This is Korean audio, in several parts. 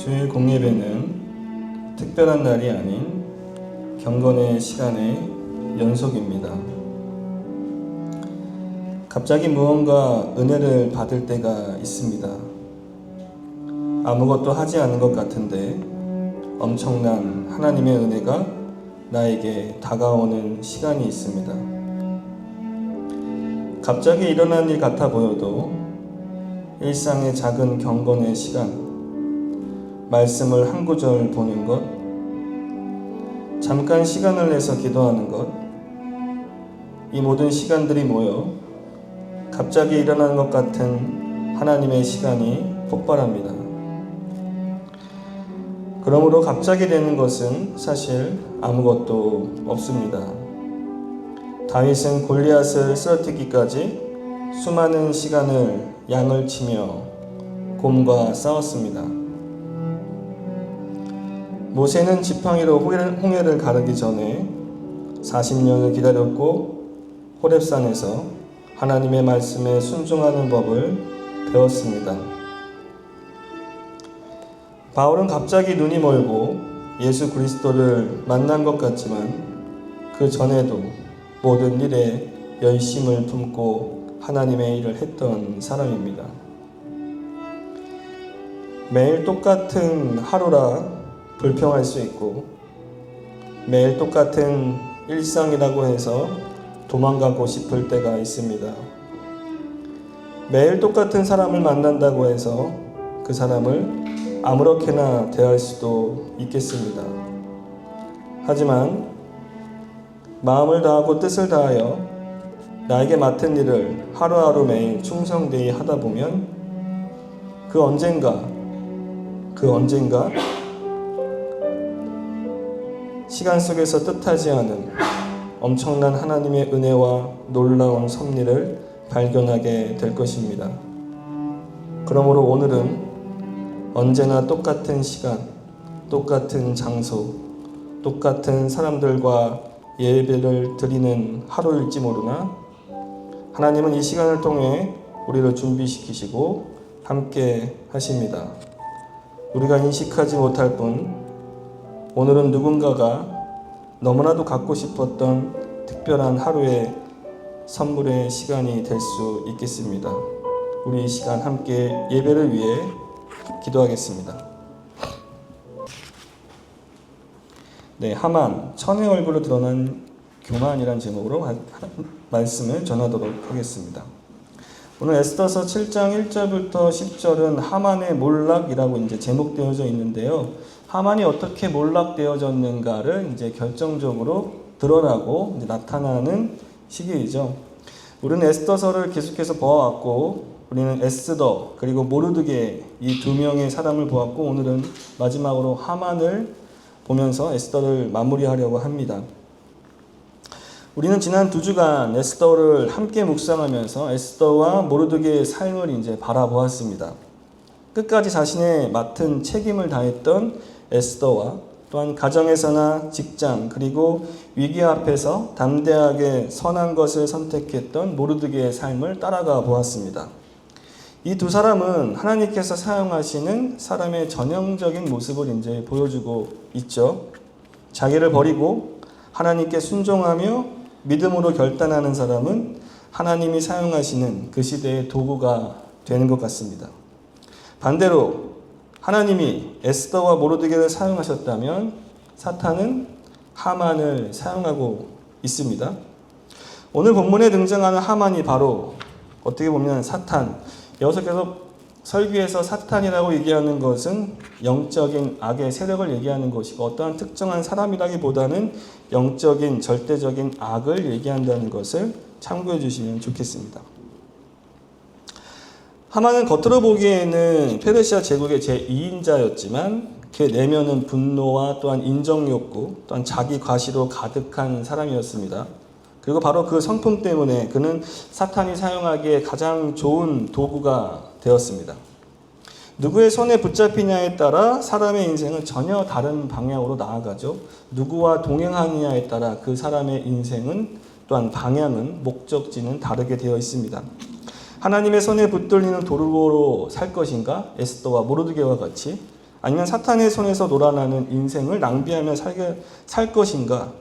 주일 공예배는 특별한 날이 아닌 경건의 시간의 연속입니다. 갑자기 무언가 은혜를 받을 때가 있습니다. 아무것도 하지 않은 것 같은데 엄청난 하나님의 은혜가 나에게 다가오는 시간이 있습니다. 갑자기 일어난 일 같아 보여도 일상의 작은 경건의 시간, 말씀을 한 구절 보는 것, 잠깐 시간을 내서 기도하는 것, 이 모든 시간들이 모여 갑자기 일어나는 것 같은 하나님의 시간이 폭발합니다. 그러므로 갑자기 되는 것은 사실 아무것도 없습니다. 다윗은 골리앗을 쓰러뜨리기까지 수많은 시간을 양을 치며 곰과 싸웠습니다. 모세는 지팡이로 홍해를 가르기 전에 40년을 기다렸고 호렙산에서 하나님의 말씀에 순종하는 법을 배웠습니다. 바울은 갑자기 눈이 멀고 예수 그리스도를 만난 것 같지만 그 전에도 모든 일에 열심을 품고 하나님의 일을 했던 사람입니다. 매일 똑같은 하루라 불평할 수 있고 매일 똑같은 일상이라고 해서 도망가고 싶을 때가 있습니다. 매일 똑같은 사람을 만난다고 해서 그 사람을 아무렇게나 대할 수도 있겠습니다. 하지만 마음을 다하고 뜻을 다하여 나에게 맡은 일을 하루하루 매일 충성되이 하다 보면 그 언젠가 시간 속에서 뜻하지 않은 엄청난 하나님의 은혜와 놀라운 섭리를 발견하게 될 것입니다. 그러므로 오늘은 언제나 똑같은 시간, 똑같은 장소, 똑같은 사람들과 예배를 드리는 하루일지 모르나 하나님은 이 시간을 통해 우리를 준비시키시고 함께 하십니다. 우리가 인식하지 못할 뿐 오늘은 누군가가 너무나도 갖고 싶었던 특별한 하루의 선물의 시간이 될 수 있겠습니다. 우리 이 시간 함께 예배를 위해 기도하겠습니다. 네, 하만, 천의 얼굴로 드러난 교만이란 제목으로 말씀을 전하도록 하겠습니다. 오늘 에스더서 7장 1절부터 10절은 하만의 몰락이라고 이제 제목되어져 있는데요. 하만이 어떻게 몰락되어졌는가를 이제 결정적으로 드러나고 이제 나타나는 시기이죠. 우리는 에스더서를 계속해서 보아왔고, 우리는 에스더 그리고 모르드게 이 두 명의 사람을 보았고, 오늘은 마지막으로 하만을 보면서 에스더를 마무리하려고 합니다. 우리는 지난 2주간 에스더를 함께 묵상하면서 에스더와 모르드게의 삶을 이제 바라보았습니다. 끝까지 자신의 맡은 책임을 다했던 에스더와 또한 가정에서나 직장 그리고 위기 앞에서 담대하게 선한 것을 선택했던 모르드게의 삶을 따라가 보았습니다. 이 두 사람은 하나님께서 사용하시는 사람의 전형적인 모습을 이제 보여주고 있죠. 자기를 버리고 하나님께 순종하며 믿음으로 결단하는 사람은 하나님이 사용하시는 그 시대의 도구가 되는 것 같습니다. 반대로 하나님이 에스더와 모르드게를 사용하셨다면 사탄은 하만을 사용하고 있습니다. 오늘 본문에 등장하는 하만이 바로 어떻게 보면 사탄, 여기서 계속 설교에서 사탄이라고 얘기하는 것은 영적인 악의 세력을 얘기하는 것이고 어떠한 특정한 사람이라기보다는 영적인 절대적인 악을 얘기한다는 것을 참고해 주시면 좋겠습니다. 하만은 겉으로 보기에는 페르시아 제국의 제2인자였지만 그 내면은 분노와 또한 인정욕구 또한 자기 과시로 가득한 사람이었습니다. 그리고 바로 그 성품 때문에 그는 사탄이 사용하기에 가장 좋은 도구가 되었습니다. 누구의 손에 붙잡히냐에 따라 사람의 인생은 전혀 다른 방향으로 나아가죠. 누구와 동행하느냐에 따라 그 사람의 인생은 또한 방향은 목적지는 다르게 되어 있습니다. 하나님의 손에 붙들리는 도구로 살 것인가? 에스더와 모르드게와 같이 아니면 사탄의 손에서 놀아나는 인생을 낭비하며 살 것인가?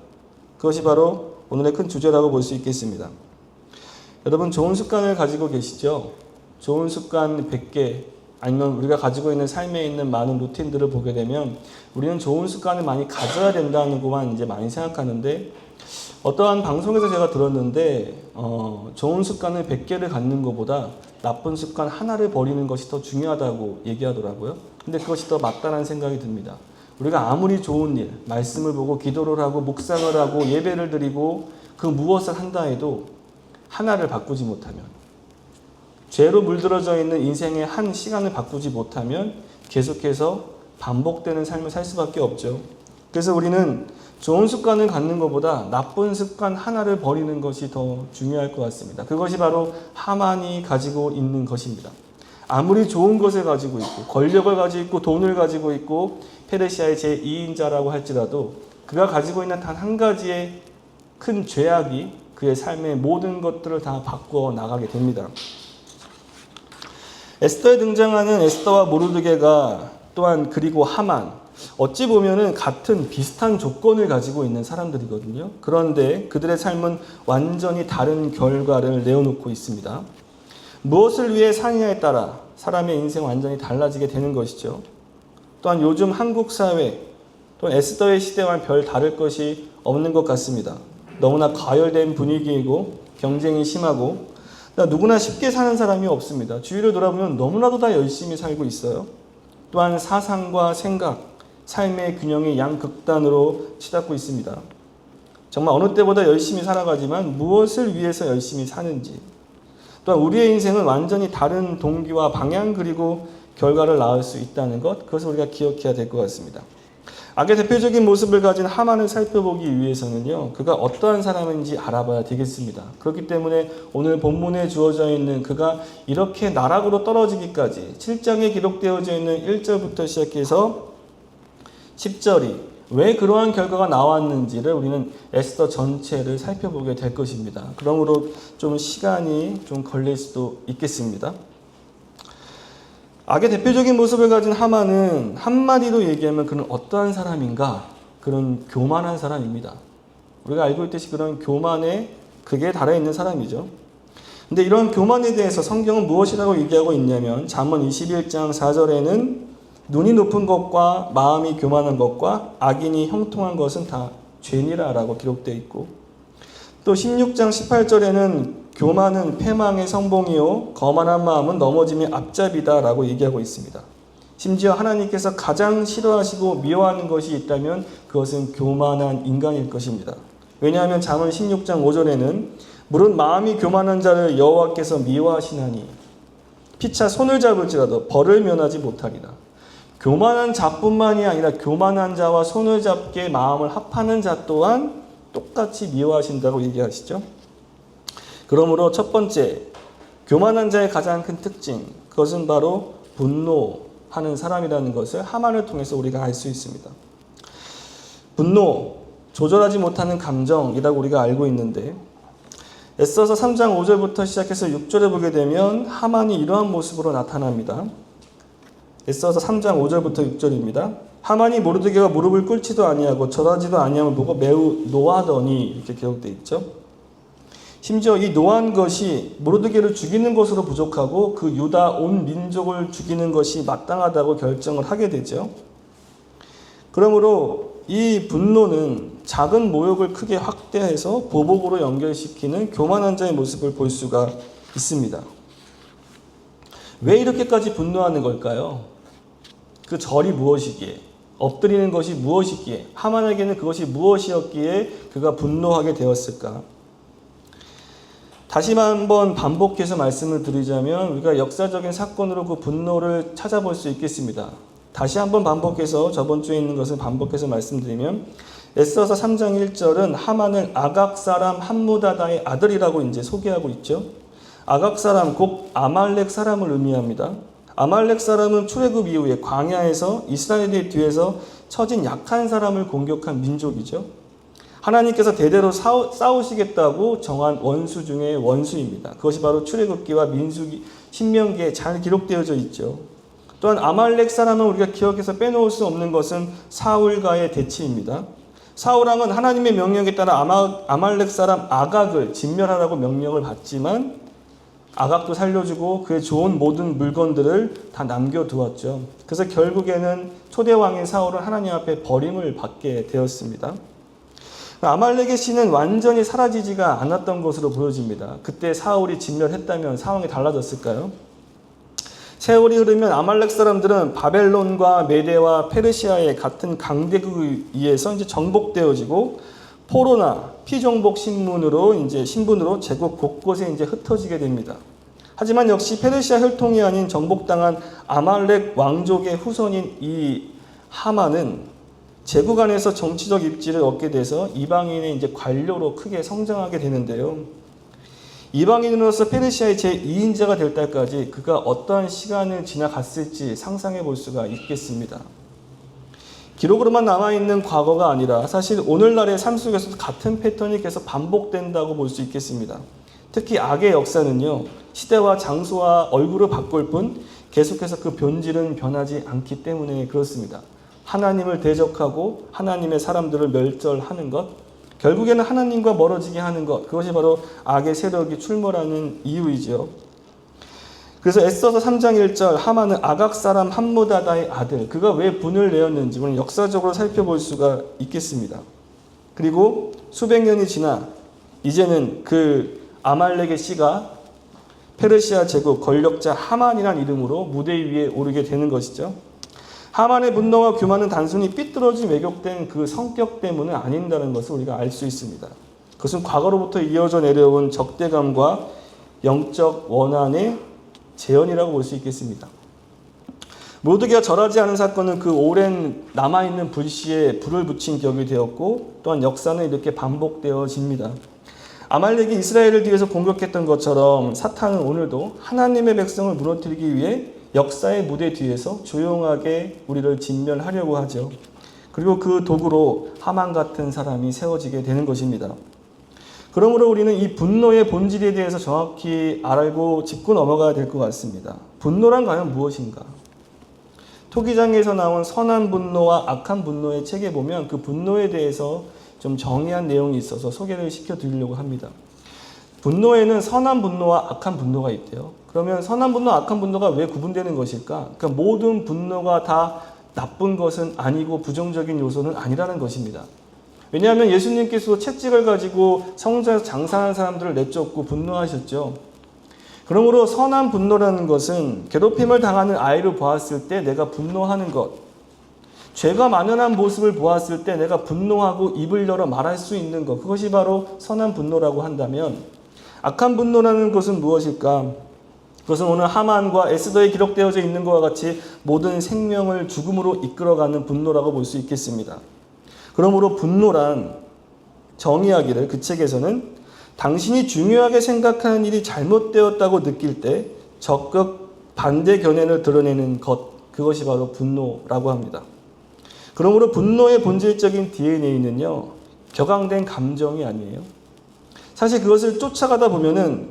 그것이 바로 오늘의 큰 주제라고 볼 수 있겠습니다. 여러분, 좋은 습관을 가지고 계시죠? 좋은 습관 100개, 아니면 우리가 가지고 있는 삶에 있는 많은 루틴들을 보게 되면 우리는 좋은 습관을 많이 가져야 된다는 것만 이제 많이 생각하는데, 어떠한 방송에서 제가 들었는데 좋은 습관을 100개를 갖는 것보다 나쁜 습관 하나를 버리는 것이 더 중요하다고 얘기하더라고요. 근데 그것이 더 맞다는 생각이 듭니다. 우리가 아무리 좋은 일, 말씀을 보고 기도를 하고 묵상을 하고 예배를 드리고 그 무엇을 한다 해도 하나를 바꾸지 못하면, 죄로 물들어져 있는 인생의 한 시간을 바꾸지 못하면 계속해서 반복되는 삶을 살 수밖에 없죠. 그래서 우리는 좋은 습관을 갖는 것보다 나쁜 습관 하나를 버리는 것이 더 중요할 것 같습니다. 그것이 바로 하만이 가지고 있는 것입니다. 아무리 좋은 것을 가지고 있고 권력을 가지고 있고 돈을 가지고 있고 페르시아의 제2인자라고 할지라도 그가 가지고 있는 단 한 가지의 큰 죄악이 그의 삶의 모든 것들을 다 바꾸어 나가게 됩니다. 에스더에 등장하는 에스더와 모르드게가 또한, 그리고 하만, 어찌 보면은 같은 비슷한 조건을 가지고 있는 사람들이거든요. 그런데 그들의 삶은 완전히 다른 결과를 내어놓고 있습니다. 무엇을 위해 사느냐에 따라 사람의 인생 완전히 달라지게 되는 것이죠. 또한 요즘 한국 사회, 또는 에스더의 시대와는 별 다를 것이 없는 것 같습니다. 너무나 과열된 분위기이고 경쟁이 심하고 누구나 쉽게 사는 사람이 없습니다. 주위를 돌아보면 너무나도 다 열심히 살고 있어요. 또한 사상과 생각, 삶의 균형이 양극단으로 치닫고 있습니다. 정말 어느 때보다 열심히 살아가지만 무엇을 위해서 열심히 사는지, 또한 우리의 인생은 완전히 다른 동기와 방향 그리고 결과를 낳을 수 있다는 것, 그것을 우리가 기억해야 될 것 같습니다. 악의 대표적인 모습을 가진 하만을 살펴보기 위해서는요, 그가 어떠한 사람인지 알아봐야 되겠습니다. 그렇기 때문에 오늘 본문에 주어져 있는 그가 이렇게 나락으로 떨어지기까지 7장에 기록되어져 있는 1절부터 시작해서 10절이 왜 그러한 결과가 나왔는지를 우리는 에스더 전체를 살펴보게 될 것입니다. 그러므로 좀 시간이 좀 걸릴 수도 있겠습니다. 악의 대표적인 모습을 가진 하만은 한마디로 얘기하면 그는 어떠한 사람인가? 그런 교만한 사람입니다. 우리가 알고 있듯이 그런 교만의 극에 달해있는 사람이죠. 근데 이런 교만에 대해서 성경은 무엇이라고 얘기하고 있냐면 잠언 21장 4절에는 눈이 높은 것과 마음이 교만한 것과 악인이 형통한 것은 다 죄니라 라고 기록되어 있고, 또 16장 18절에는 교만은 패망의 성봉이요 거만한 마음은 넘어짐의 앞잡이다 라고 얘기하고 있습니다. 심지어 하나님께서 가장 싫어하시고 미워하는 것이 있다면 그것은 교만한 인간일 것입니다. 왜냐하면 잠언 16장 5절에는 물은 마음이 교만한 자를 여호와께서 미워하시나니 피차 손을 잡을지라도 벌을 면하지 못하리라. 교만한 자뿐만이 아니라 교만한 자와 손을 잡게 마음을 합하는 자 또한 똑같이 미워하신다고 얘기하시죠. 그러므로 첫 번째, 교만한 자의 가장 큰 특징, 그것은 바로 분노하는 사람이라는 것을 하만을 통해서 우리가 알 수 있습니다. 분노, 조절하지 못하는 감정이라고 우리가 알고 있는데, 에스더서 3장 5절부터 시작해서 6절에 보게 되면 하만이 이러한 모습으로 나타납니다. 에스더서 3장 5절부터 6절입니다. 하만이 모르드게가 무릎을 꿇지도 아니하고 절하지도 아니함을 보고 매우 노하더니, 이렇게 기록되어 있죠. 심지어 이 노한 것이 모르드게를 죽이는 것으로 부족하고 그 유다 온 민족을 죽이는 것이 마땅하다고 결정을 하게 되죠. 그러므로 이 분노는 작은 모욕을 크게 확대해서 보복으로 연결시키는 교만한 자의 모습을 볼 수가 있습니다. 왜 이렇게까지 분노하는 걸까요? 그 절이 무엇이기에, 엎드리는 것이 무엇이기에, 하만에게는 그것이 무엇이었기에 그가 분노하게 되었을까? 다시 한번 반복해서 말씀을 드리자면 우리가 역사적인 사건으로 그 분노를 찾아볼 수 있겠습니다. 다시 한번 반복해서, 저번 주에 있는 것을 반복해서 말씀드리면 에스더서 3장 1절은 하만을 아각 사람 함무다다의 아들이라고 이제 소개하고 있죠. 아각 사람 곧 아말렉 사람을 의미합니다. 아말렉 사람은 출애굽 이후에 광야에서 이스라엘의 뒤에서 처진 약한 사람을 공격한 민족이죠. 하나님께서 대대로 싸우시겠다고 정한 원수 중에 원수입니다. 그것이 바로 출애굽기와 민수기, 신명기에 잘 기록되어져 있죠. 또한 아말렉 사람은 우리가 기억해서 빼놓을 수 없는 것은 사울과의 대치입니다. 사울왕은 하나님의 명령에 따라 아말렉 사람 아각을 진멸하라고 명령을 받지만 아각도 살려주고 그의 좋은 모든 물건들을 다 남겨두었죠. 그래서 결국에는 초대왕인 사울은 하나님 앞에 버림을 받게 되었습니다. 아말렉의 신은 완전히 사라지지가 않았던 것으로 보여집니다. 그때 사울이 진멸했다면 상황이 달라졌을까요? 세월이 흐르면 아말렉 사람들은 바벨론과 메대와 페르시아의 같은 강대국에 의해서 이제 정복되어지고 포로나 피정복 신분으로 제국 곳곳에 이제 흩어지게 됩니다. 하지만 역시 페르시아 혈통이 아닌 정복당한 아말렉 왕족의 후손인 이 하만은 제국 안에서 정치적 입지를 얻게 돼서 이방인의 이제 관료로 크게 성장하게 되는데요. 이방인으로서 페르시아의 제2인자가 될 때까지 그가 어떠한 시간을 지나갔을지 상상해 볼 수가 있겠습니다. 기록으로만 남아있는 과거가 아니라 사실 오늘날의 삶 속에서도 같은 패턴이 계속 반복된다고 볼 수 있겠습니다. 특히 악의 역사는요, 시대와 장소와 얼굴을 바꿀 뿐 계속해서 그 본질은 변하지 않기 때문에 그렇습니다. 하나님을 대적하고 하나님의 사람들을 멸절하는 것, 결국에는 하나님과 멀어지게 하는 것, 그것이 바로 악의 세력이 출몰하는 이유이죠. 그래서 에스더서 3장 1절 하만은 아각 사람 함무다다의 아들, 그가 왜 분을 내었는지 우리는 역사적으로 살펴볼 수가 있겠습니다. 그리고 수백 년이 지나 이제는 그 아말렉의 씨가 페르시아 제국 권력자 하만이라는 이름으로 무대 위에 오르게 되는 것이죠. 하만의 분노와 교만은 단순히 삐뚤어진 왜곡된 그 성격 때문은 아닌다는 것을 우리가 알 수 있습니다. 그것은 과거로부터 이어져 내려온 적대감과 영적 원한의 재현이라고 볼 수 있겠습니다. 모두가 절하지 않은 사건은 그 오랜 남아있는 불씨에 불을 붙인 격이 되었고 또한 역사는 이렇게 반복되어집니다. 아말렉이 이스라엘을 뒤에서 공격했던 것처럼 사탄은 오늘도 하나님의 백성을 무너뜨리기 위해 역사의 무대 뒤에서 조용하게 우리를 진멸하려고 하죠. 그리고 그 도구로 하만 같은 사람이 세워지게 되는 것입니다. 그러므로 우리는 이 분노의 본질에 대해서 정확히 알고 짚고 넘어가야 될 것 같습니다. 분노란 과연 무엇인가? 토기장에서 나온 선한 분노와 악한 분노의 책에 보면 그 분노에 대해서 좀 정의한 내용이 있어서 소개를 시켜드리려고 합니다. 분노에는 선한 분노와 악한 분노가 있대요. 그러면 선한 분노와 악한 분노가 왜 구분되는 것일까? 그러니까 모든 분노가 다 나쁜 것은 아니고 부정적인 요소는 아니라는 것입니다. 왜냐하면 예수님께서 채찍을 가지고 성전에서 장사하는 사람들을 내쫓고 분노하셨죠. 그러므로 선한 분노라는 것은 괴롭힘을 당하는 아이를 보았을 때 내가 분노하는 것, 죄가 만연한 모습을 보았을 때 내가 분노하고 입을 열어 말할 수 있는 것, 그것이 바로 선한 분노라고 한다면 악한 분노라는 것은 무엇일까? 그것은 오늘 하만과 에스더에 기록되어져 있는 것과 같이 모든 생명을 죽음으로 이끌어가는 분노라고 볼 수 있겠습니다. 그러므로 분노란 정의하기를 그 책에서는 당신이 중요하게 생각하는 일이 잘못되었다고 느낄 때 적극 반대 견해를 드러내는 것, 그것이 바로 분노라고 합니다. 그러므로 분노의 본질적인 DNA는요, 격앙된 감정이 아니에요. 사실 그것을 쫓아가다 보면은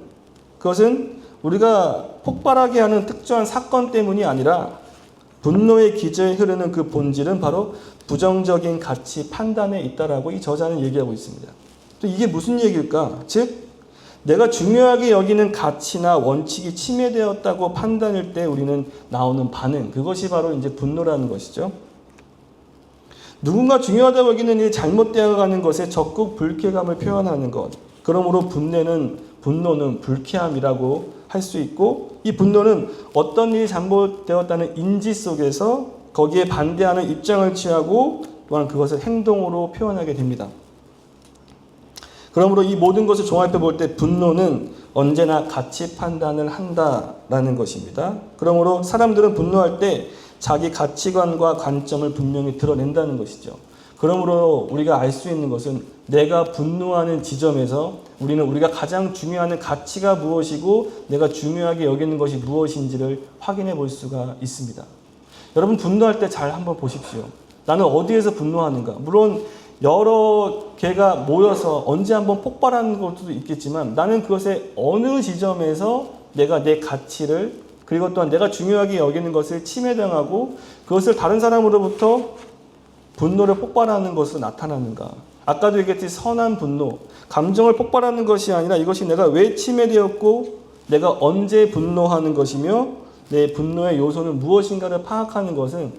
그것은 우리가 폭발하게 하는 특정한 사건 때문이 아니라 분노의 기저에 흐르는 그 본질은 바로 부정적인 가치 판단에 있다라고 이 저자는 얘기하고 있습니다. 또 이게 무슨 얘기일까? 즉, 내가 중요하게 여기는 가치나 원칙이 침해되었다고 판단할 때 우리는 나오는 반응, 그것이 바로 이제 분노라는 것이죠. 누군가 중요하다고 여기는 일이 잘못되어 가는 것에 적극 불쾌감을 표현하는 것. 그러므로 분노는 불쾌함이라고 할 수 있고, 이 분노는 어떤 일이 잘못되었다는 인지 속에서 거기에 반대하는 입장을 취하고 또한 그것을 행동으로 표현하게 됩니다. 그러므로 이 모든 것을 종합해 볼 때 분노는 언제나 가치 판단을 한다라는 것입니다. 그러므로 사람들은 분노할 때 자기 가치관과 관점을 분명히 드러낸다는 것이죠. 그러므로 우리가 알 수 있는 것은 내가 분노하는 지점에서 우리가 가장 중요한 가치가 무엇이고 내가 중요하게 여기는 것이 무엇인지를 확인해 볼 수가 있습니다. 여러분, 분노할 때 잘 한번 보십시오. 나는 어디에서 분노하는가? 물론 여러 개가 모여서 언제 한번 폭발하는 것도 있겠지만 나는 그것의 어느 지점에서 내가 내 가치를 그리고 또한 내가 중요하게 여기는 것을 침해당하고 그것을 다른 사람으로부터 분노를 폭발하는 것으로 나타나는가. 아까도 얘기했듯이 선한 분노, 감정을 폭발하는 것이 아니라 이것이 내가 왜 침해되었고 내가 언제 분노하는 것이며 내 분노의 요소는 무엇인가를 파악하는 것은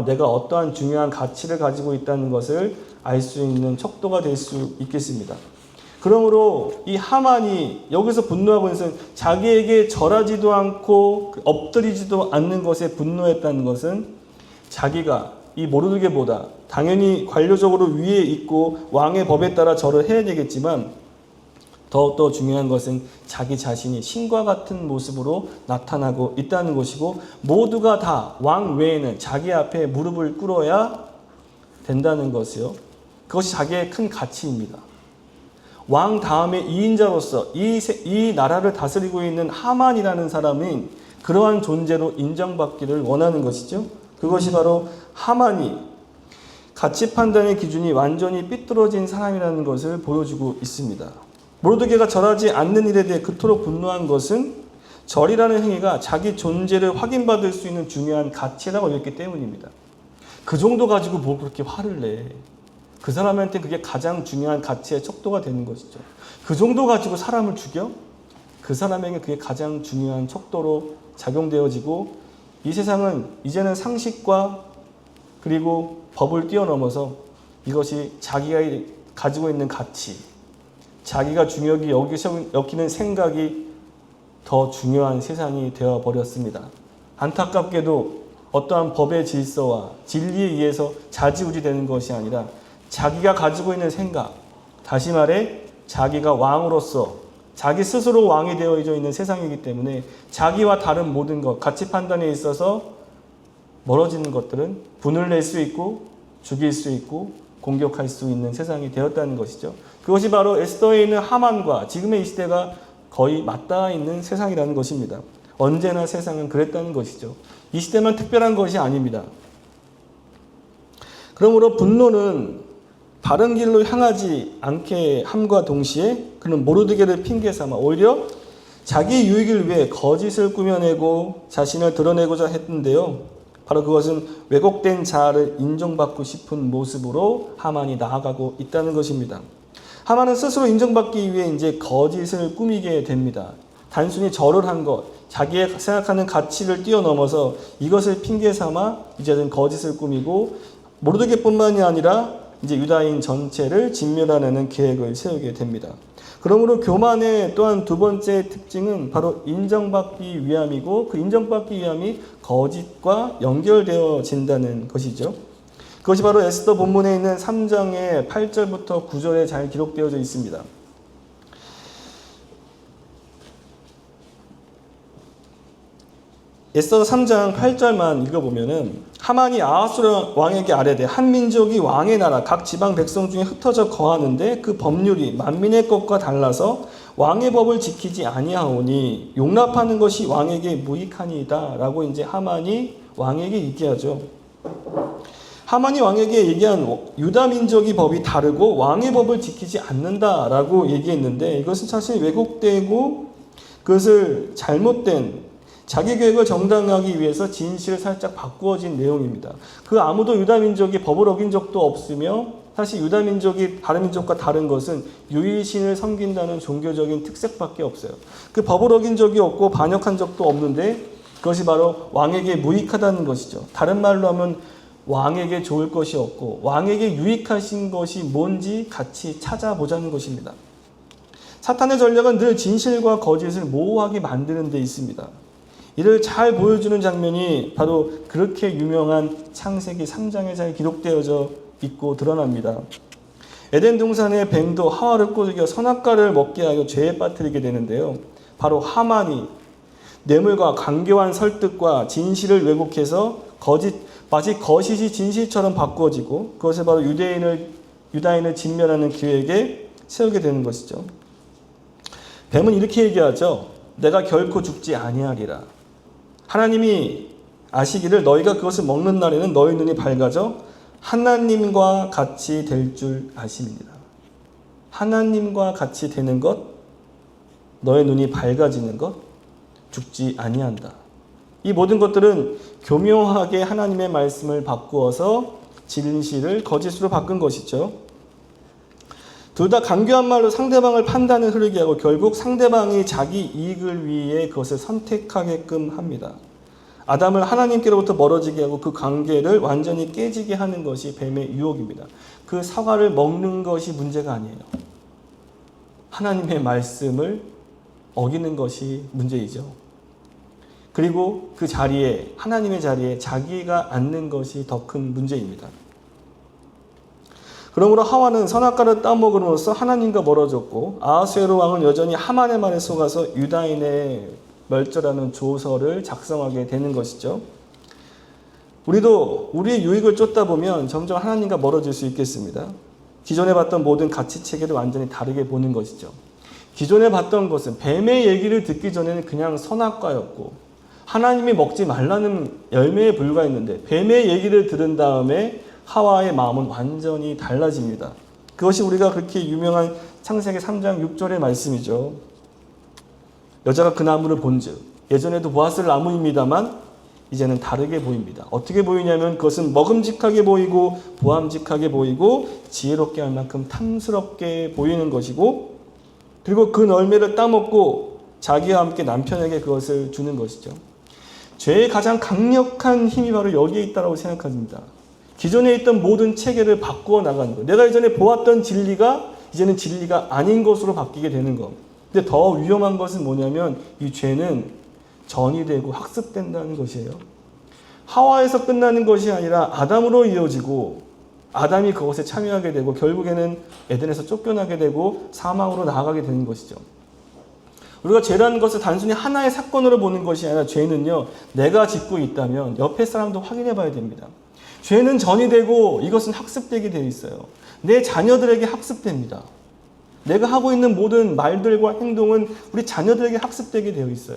내가 어떠한 중요한 가치를 가지고 있다는 것을 알 수 있는 척도가 될 수 있겠습니다. 그러므로 이 하만이 여기서 분노하고 있는 것은 자기에게 절하지도 않고 엎드리지도 않는 것에 분노했다는 것은 자기가 이 모르드게보다 당연히 관료적으로 위에 있고 왕의 법에 따라 절을 해야 되겠지만 더욱더 중요한 것은 자기 자신이 신과 같은 모습으로 나타나고 있다는 것이고 모두가 다 왕 외에는 자기 앞에 무릎을 꿇어야 된다는 것이요. 그것이 자기의 큰 가치입니다. 왕 다음에 2인자로서 이 나라를 다스리고 있는 하만이라는 사람은 그러한 존재로 인정받기를 원하는 것이죠. 그것이 바로 하만이 가치 판단의 기준이 완전히 삐뚤어진 사람이라는 것을 보여주고 있습니다. 모르드게가 절하지 않는 일에 대해 그토록 분노한 것은 절이라는 행위가 자기 존재를 확인받을 수 있는 중요한 가치라고 여겼기 때문입니다. 그 정도 가지고 뭘 그렇게 화를 내. 그 사람한테 그게 가장 중요한 가치의 척도가 되는 것이죠. 그 정도 가지고 사람을 죽여? 그 사람에게 그게 가장 중요한 척도로 작용되어지고 이 세상은 이제는 상식과 그리고 법을 뛰어넘어서 이것이 자기가 가지고 있는 가치, 자기가 중요하게 여기는 생각이 더 중요한 세상이 되어버렸습니다. 안타깝게도 어떠한 법의 질서와 진리에 의해서 좌지우지 되는 것이 아니라 자기가 가지고 있는 생각, 다시 말해 자기가 왕으로서 자기 스스로 왕이 되어져 있는 세상이기 때문에 자기와 다른 모든 것, 가치 판단에 있어서 멀어지는 것들은 분을 낼 수 있고 죽일 수 있고 공격할 수 있는 세상이 되었다는 것이죠. 그것이 바로 에스더에 있는 하만과 지금의 이 시대가 거의 맞닿아 있는 세상이라는 것입니다. 언제나 세상은 그랬다는 것이죠. 이 시대만 특별한 것이 아닙니다. 그러므로 분노는 바른 길로 향하지 않게 함과 동시에 그는 모르드게를 핑계 삼아 오히려 자기 유익을 위해 거짓을 꾸며내고 자신을 드러내고자 했는데요. 바로 그것은 왜곡된 자아를 인정받고 싶은 모습으로 하만이 나아가고 있다는 것입니다. 하만은 스스로 인정받기 위해 이제 거짓을 꾸미게 됩니다. 단순히 절을 한 것, 자기의 생각하는 가치를 뛰어넘어서 이것을 핑계 삼아 이제는 거짓을 꾸미고 모르드게뿐만이 아니라 이제 유다인 전체를 진멸하려는 계획을 세우게 됩니다. 그러므로 교만의 또한 두 번째 특징은 바로 인정받기 위함이고 그 인정받기 위함이 거짓과 연결되어진다는 것이죠. 그것이 바로 에스더 본문에 있는 3장의 8절부터 9절에 잘 기록되어져 있습니다. 에스더 3장 8절만 읽어보면은 하만이 아하수르 왕에게 아뢰되 한 민족이 왕의 나라 각 지방 백성 중에 흩어져 거하는데 그 법률이 만민의 것과 달라서 왕의 법을 지키지 아니하오니 용납하는 것이 왕에게 무익하니이다 라고 이제 하만이 왕에게 얘기하죠. 하만이 왕에게 얘기한 유다 민족의 법이 다르고 왕의 법을 지키지 않는다라고 얘기했는데 이것은 사실 왜곡되고 그것을 잘못된 자기 계획을 정당하기 위해서 진실을 살짝 바꾸어진 내용입니다. 그 아무도 유다 민족이 법을 어긴 적도 없으며 사실 유다 민족이 다른 민족과 다른 것은 유일신을 섬긴다는 종교적인 특색밖에 없어요. 그 법을 어긴 적이 없고 반역한 적도 없는데 그것이 바로 왕에게 무익하다는 것이죠. 다른 말로 하면 왕에게 좋을 것이 없고 왕에게 유익하신 것이 뭔지 같이 찾아보자는 것입니다. 사탄의 전략은 늘 진실과 거짓을 모호하게 만드는 데 있습니다. 이를 잘 보여주는 장면이 바로 그렇게 유명한 창세기 3장에 잘 기록되어져 있고 드러납니다. 에덴 동산의 뱀도 하와를 꼬드겨 선악과를 먹게 하여 죄에 빠뜨리게 되는데요. 바로 하만이 뇌물과 간교한 설득과 진실을 왜곡해서 마치 거짓이 진실처럼 바꾸어지고 그것을 바로 유다인을 진멸하는 기획에 세우게 되는 것이죠. 뱀은 이렇게 얘기하죠. 내가 결코 죽지 아니하리라. 하나님이 아시기를 너희가 그것을 먹는 날에는 너희 눈이 밝아져 하나님과 같이 될 줄 아심이니라. 하나님과 같이 되는 것, 너의 눈이 밝아지는 것, 죽지 아니한다. 이 모든 것들은 교묘하게 하나님의 말씀을 바꾸어서 진실을 거짓으로 바꾼 것이죠. 둘 다 간교한 말로 상대방을 판단을 흐르게 하고 결국 상대방이 자기 이익을 위해 그것을 선택하게끔 합니다. 아담을 하나님께로부터 멀어지게 하고 그 관계를 완전히 깨지게 하는 것이 뱀의 유혹입니다. 그 사과를 먹는 것이 문제가 아니에요. 하나님의 말씀을 어기는 것이 문제이죠. 그리고 그 자리에, 하나님의 자리에 자기가 앉는 것이 더 큰 문제입니다. 그러므로 하와는 선악과를 따먹음으로써 하나님과 멀어졌고 아하수에로 왕은 여전히 하만의 말에 속아서 유다인의 멸절하는 조서를 작성하게 되는 것이죠. 우리도 우리의 유익을 쫓다 보면 점점 하나님과 멀어질 수 있겠습니다. 기존에 봤던 모든 가치체계를 완전히 다르게 보는 것이죠. 기존에 봤던 것은 뱀의 얘기를 듣기 전에는 그냥 선악과였고 하나님이 먹지 말라는 열매에 불과했는데 뱀의 얘기를 들은 다음에 하와의 마음은 완전히 달라집니다. 그것이 우리가 그렇게 유명한 창세기 3장 6절의 말씀이죠. 여자가 그 나무를 본즉 예전에도 보았을 나무입니다만 이제는 다르게 보입니다. 어떻게 보이냐면 그것은 먹음직하게 보이고 보암직하게 보이고 지혜롭게 할 만큼 탐스럽게 보이는 것이고 그리고 그 열매를 따먹고 자기와 함께 남편에게 그것을 주는 것이죠. 죄의 가장 강력한 힘이 바로 여기에 있다고 생각합니다. 기존에 있던 모든 체계를 바꾸어 나가는 것. 내가 이전에 보았던 진리가 이제는 진리가 아닌 것으로 바뀌게 되는 것. 근데 더 위험한 것은 뭐냐면 이 죄는 전이되고 학습된다는 것이에요. 하와에서 끝나는 것이 아니라 아담으로 이어지고 아담이 그것에 참여하게 되고 결국에는 에덴에서 쫓겨나게 되고 사망으로 나아가게 되는 것이죠. 우리가 죄라는 것을 단순히 하나의 사건으로 보는 것이 아니라 죄는요, 내가 짓고 있다면 옆에 사람도 확인해 봐야 됩니다. 죄는 전이 되고 이것은 학습되게 되어 있어요. 내 자녀들에게 학습됩니다. 내가 하고 있는 모든 말들과 행동은 우리 자녀들에게 학습되게 되어 있어요.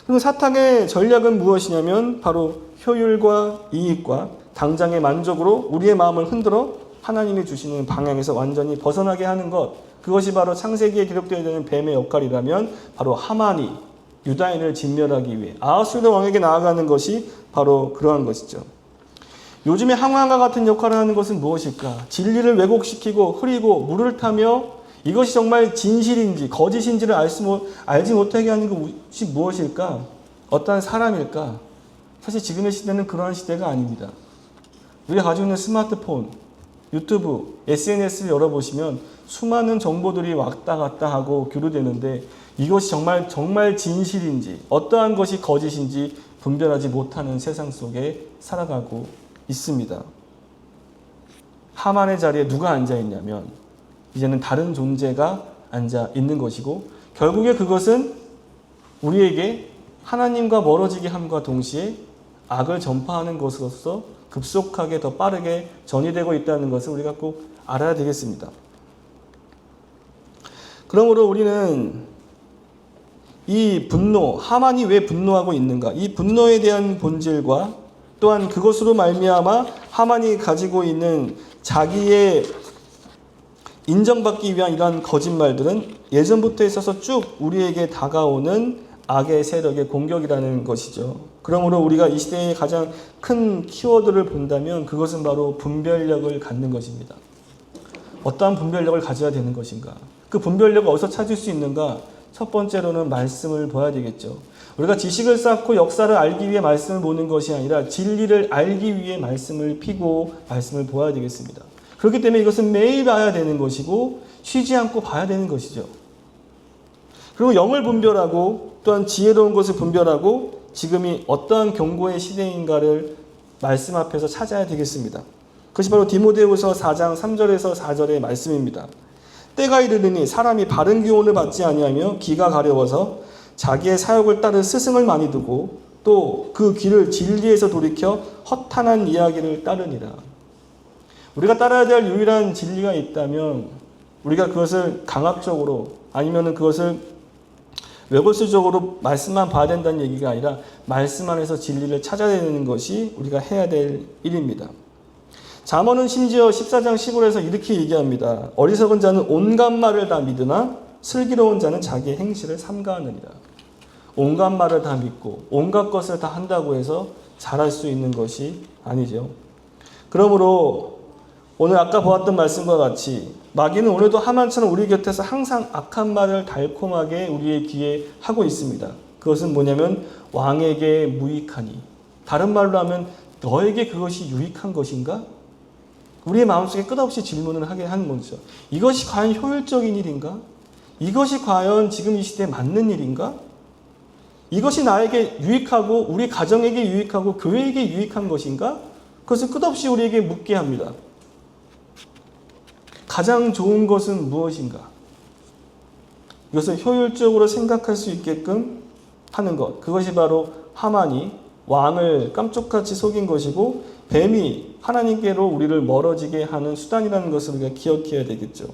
그리고 사탄의 전략은 무엇이냐면 바로 효율과 이익과 당장의 만족으로 우리의 마음을 흔들어 하나님이 주시는 방향에서 완전히 벗어나게 하는 것. 그것이 바로 창세기에 기록되어 있는 뱀의 역할이라면 바로 하만이 유다인을 진멸하기 위해 아하수에로 왕에게 나아가는 것이 바로 그러한 것이죠. 요즘에 항왕과 같은 역할을 하는 것은 무엇일까? 진리를 왜곡시키고 흐리고 물을 타며 이것이 정말 진실인지 거짓인지를 알지 못하게 하는 것이 무엇일까? 어떠한 사람일까? 사실 지금의 시대는 그러한 시대가 아닙니다. 우리가 가지고 있는 스마트폰, 유튜브, SNS를 열어보시면 수많은 정보들이 왔다 갔다 하고 교류되는데 이것이 정말 진실인지 어떠한 것이 거짓인지 분별하지 못하는 세상 속에 살아가고 있습니다. 하만의 자리에 누가 앉아 있냐면 이제는 다른 존재가 앉아 있는 것이고 결국에 그것은 우리에게 하나님과 멀어지게 함과 동시에 악을 전파하는 것으로서 급속하게 더 빠르게 전이되고 있다는 것을 우리가 꼭 알아야 되겠습니다. 그러므로 우리는 이 분노, 하만이 왜 분노하고 있는가? 이 분노에 대한 본질과 또한 그것으로 말미암아 하만이 가지고 있는 자기의 인정받기 위한 이러한 거짓말들은 예전부터 있어서 쭉 우리에게 다가오는 악의 세력의 공격이라는 것이죠. 그러므로 우리가 이 시대의 가장 큰 키워드를 본다면 그것은 바로 분별력을 갖는 것입니다. 어떠한 분별력을 가져야 되는 것인가? 그 분별력을 어디서 찾을 수 있는가? 첫 번째로는 말씀을 봐야 되겠죠. 우리가 지식을 쌓고 역사를 알기 위해 말씀을 보는 것이 아니라 진리를 알기 위해 말씀을 피고 말씀을 보아야 되겠습니다. 그렇기 때문에 이것은 매일 봐야 되는 것이고 쉬지 않고 봐야 되는 것이죠. 그리고 영을 분별하고 또한 지혜로운 것을 분별하고 지금이 어떠한 경고의 시대인가를 말씀 앞에서 찾아야 되겠습니다. 그것이 바로 디모데후서 4장 3절에서 4절의 말씀입니다. 때가 이르르니 사람이 바른 교훈을 받지 아니하며 귀가 가려워서 자기의 사욕을 따른 스승을 많이 두고 또 그 귀를 진리에서 돌이켜 허탄한 이야기를 따르니라. 우리가 따라야 될 유일한 진리가 있다면 우리가 그것을 강압적으로 아니면 그것을 외골수적으로 말씀만 봐야 된다는 얘기가 아니라 말씀 안에서 진리를 찾아야 되는 것이 우리가 해야 될 일입니다. 잠언은 심지어 14장 15절에서 이렇게 얘기합니다. 어리석은 자는 온갖 말을 다 믿으나 슬기로운 자는 자기의 행실을 삼가하느니라. 온갖 말을 다 믿고 온갖 것을 다 한다고 해서 잘할 수 있는 것이 아니죠. 그러므로 오늘 아까 보았던 말씀과 같이 마귀는 오늘도 하만처럼 우리 곁에서 항상 악한 말을 달콤하게 우리의 귀에 하고 있습니다. 그것은 뭐냐면 왕에게 무익하니, 다른 말로 하면 너에게 그것이 유익한 것인가? 우리의 마음속에 끝없이 질문을 하게 하는 거죠. 이것이 과연 효율적인 일인가? 이것이 과연 지금 이 시대에 맞는 일인가? 이것이 나에게 유익하고 우리 가정에게 유익하고 교회에게 유익한 것인가? 그것을 끝없이 우리에게 묻게 합니다. 가장 좋은 것은 무엇인가? 이것을 효율적으로 생각할 수 있게끔 하는 것. 그것이 바로 하만이 왕을 깜짝같이 속인 것이고 뱀이 하나님께로 우리를 멀어지게 하는 수단이라는 것을 우리가 기억해야 되겠죠.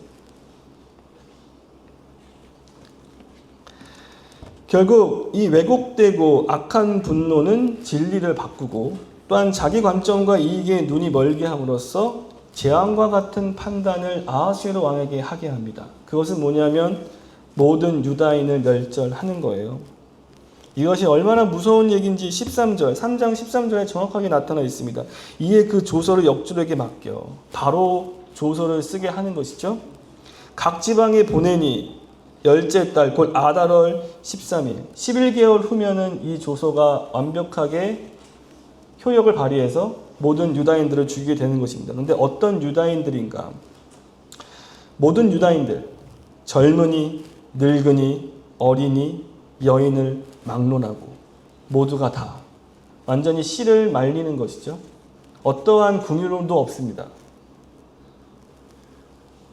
결국 이 왜곡되고 악한 분노는 진리를 바꾸고 또한 자기 관점과 이익에 눈이 멀게 함으로써 재앙과 같은 판단을 아하수에로 왕에게 하게 합니다. 그것은 뭐냐면 모든 유다인을 멸절하는 거예요. 이것이 얼마나 무서운 얘기인지 13절, 3장 13절에 정확하게 나타나 있습니다. 이에 그 조서를 역주력에 맡겨 바로 조서를 쓰게 하는 것이죠. 각 지방에 보내니 열째 달 곧 아달월 13일 11개월 후면은 이 조서가 완벽하게 효력을 발휘해서 모든 유다인들을 죽이게 되는 것입니다. 그런데 어떤 유다인들인가? 모든 유다인들, 젊은이, 늙은이, 어린이, 여인을 막론하고 모두가 다 완전히 씨를 말리는 것이죠. 어떠한 궁유로움도 없습니다.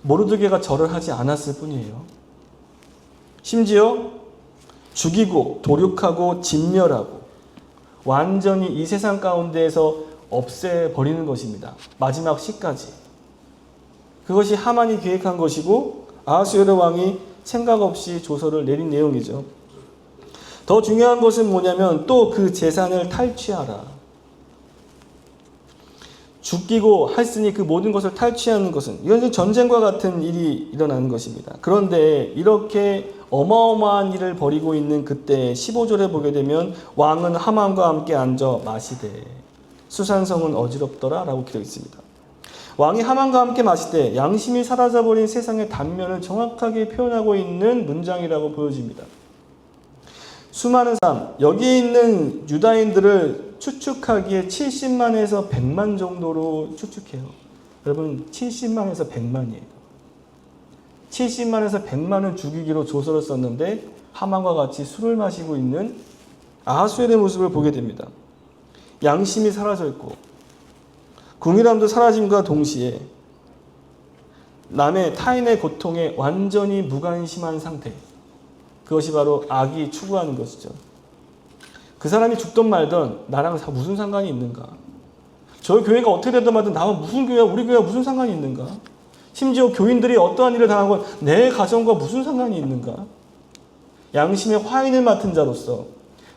모르드게가 절을 하지 않았을 뿐이에요. 심지어 죽이고 도륙하고 진멸하고 완전히 이 세상 가운데에서 없애버리는 것입니다. 마지막 시까지. 그것이 하만이 계획한 것이고 아하수에로 왕이 생각 없이 조서를 내린 내용이죠. 더 중요한 것은 뭐냐면 또 그 재산을 탈취하라. 죽이고 했으니 그 모든 것을 탈취하는 것은 이건 전쟁과 같은 일이 일어나는 것입니다. 그런데 이렇게 어마어마한 일을 벌이고 있는 그때 15절에 보게 되면 왕은 하만과 함께 앉아 마시되 수산성은 어지럽더라 라고 기록되어 있습니다. 왕이 하만과 함께 마시되 양심이 사라져버린 세상의 단면을 정확하게 표현하고 있는 문장이라고 보여집니다. 수많은 사람, 여기에 있는 유다인들을 추측하기에 70만에서 100만 정도로 추측해요. 여러분 70만에서 100만이에요. 70만에서 100만을 죽이기로 조서를 썼는데 하만과 같이 술을 마시고 있는 아하수엘의 모습을 보게 됩니다. 양심이 사라져 있고 궁일함도 사라짐과 동시에 남의 타인의 고통에 완전히 무관심한 상태. 그것이 바로 악이 추구하는 것이죠. 그 사람이 죽든 말든 나랑 무슨 상관이 있는가? 저 교회가 어떻게 되든 말든 나와 무슨 교회야, 우리 교회와 무슨 상관이 있는가? 심지어 교인들이 어떠한 일을 당하고 내 가정과 무슨 상관이 있는가? 양심의 화인을 맡은 자로서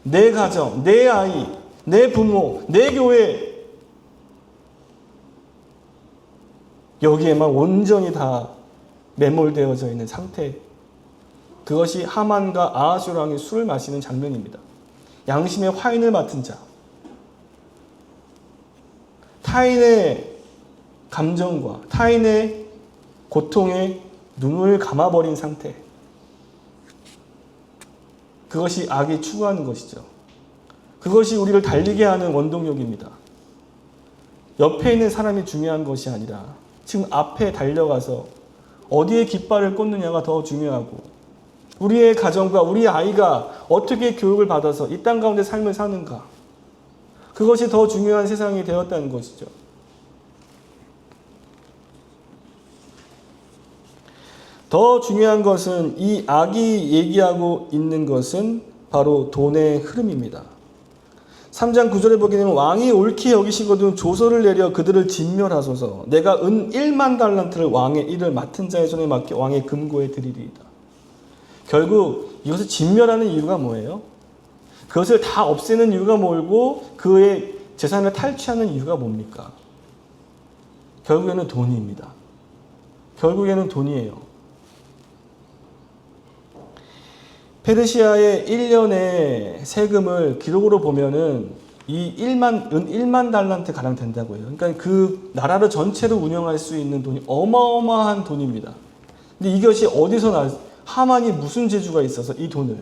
내 가정, 내 아이, 내 부모, 내 교회 여기에만 온전히 다 매몰되어져 있는 상태. 그것이 하만과 아하수엘 왕이 술을 마시는 장면입니다. 양심의 화인을 맡은 자, 타인의 감정과 타인의 고통에 눈을 감아버린 상태. 그것이 악이 추구하는 것이죠. 그것이 우리를 달리게 하는 원동력입니다. 옆에 있는 사람이 중요한 것이 아니라 지금 앞에 달려가서 어디에 깃발을 꽂느냐가 더 중요하고 우리의 가정과 우리 아이가 어떻게 교육을 받아서 이 땅 가운데 삶을 사는가. 그것이 더 중요한 세상이 되었다는 것이죠. 더 중요한 것은 이 악이 얘기하고 있는 것은 바로 돈의 흐름입니다. 3장 9절에 보게 되면 왕이 옳게 여기시거든 조서를 내려 그들을 진멸하소서. 내가 은 1만 달란트를 왕의 일을 맡은 자의 손에 맡겨 왕의 금고에 드리리이다. 결국 이것을 진멸하는 이유가 뭐예요? 그것을 다 없애는 이유가 뭐고 그의 재산을 탈취하는 이유가 뭡니까? 결국에는 돈입니다. 결국에는 돈이에요. 페르시아의 1년의 세금을 기록으로 보면은 이 은 1만 달란트 가량 된다고 해요. 그러니까 그 나라를 전체로 운영할 수 있는 돈이 어마어마한 돈입니다. 근데 이것이 어디서 하만이 무슨 재주가 있어서 이 돈을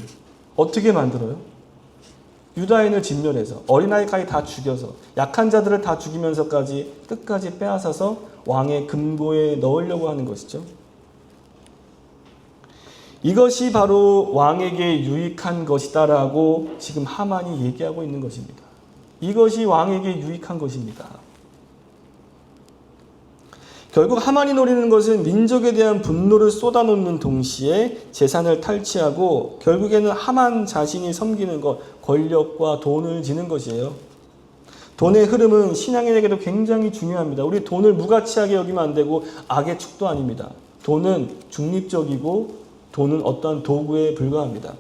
어떻게 만들어요? 유다인을 진멸해서 어린아이까지 다 죽여서 약한 자들을 다 죽이면서까지 끝까지 빼앗아서 왕의 금고에 넣으려고 하는 것이죠. 이것이 바로 왕에게 유익한 것이다라고 지금 하만이 얘기하고 있는 것입니다. 이것이 왕에게 유익한 것입니다. 결국 하만이 노리는 것은 민족에 대한 분노를 쏟아놓는 동시에 재산을 탈취하고 결국에는 하만 자신이 섬기는 것, 권력과 돈을 지는 것이에요. 돈의 흐름은 신앙인에게도 굉장히 중요합니다. 우리 돈을 무가치하게 여기면 안 되고 악의 축도 아닙니다. 돈은 중립적이고 돈은 어떠한 도구에 불과합니다.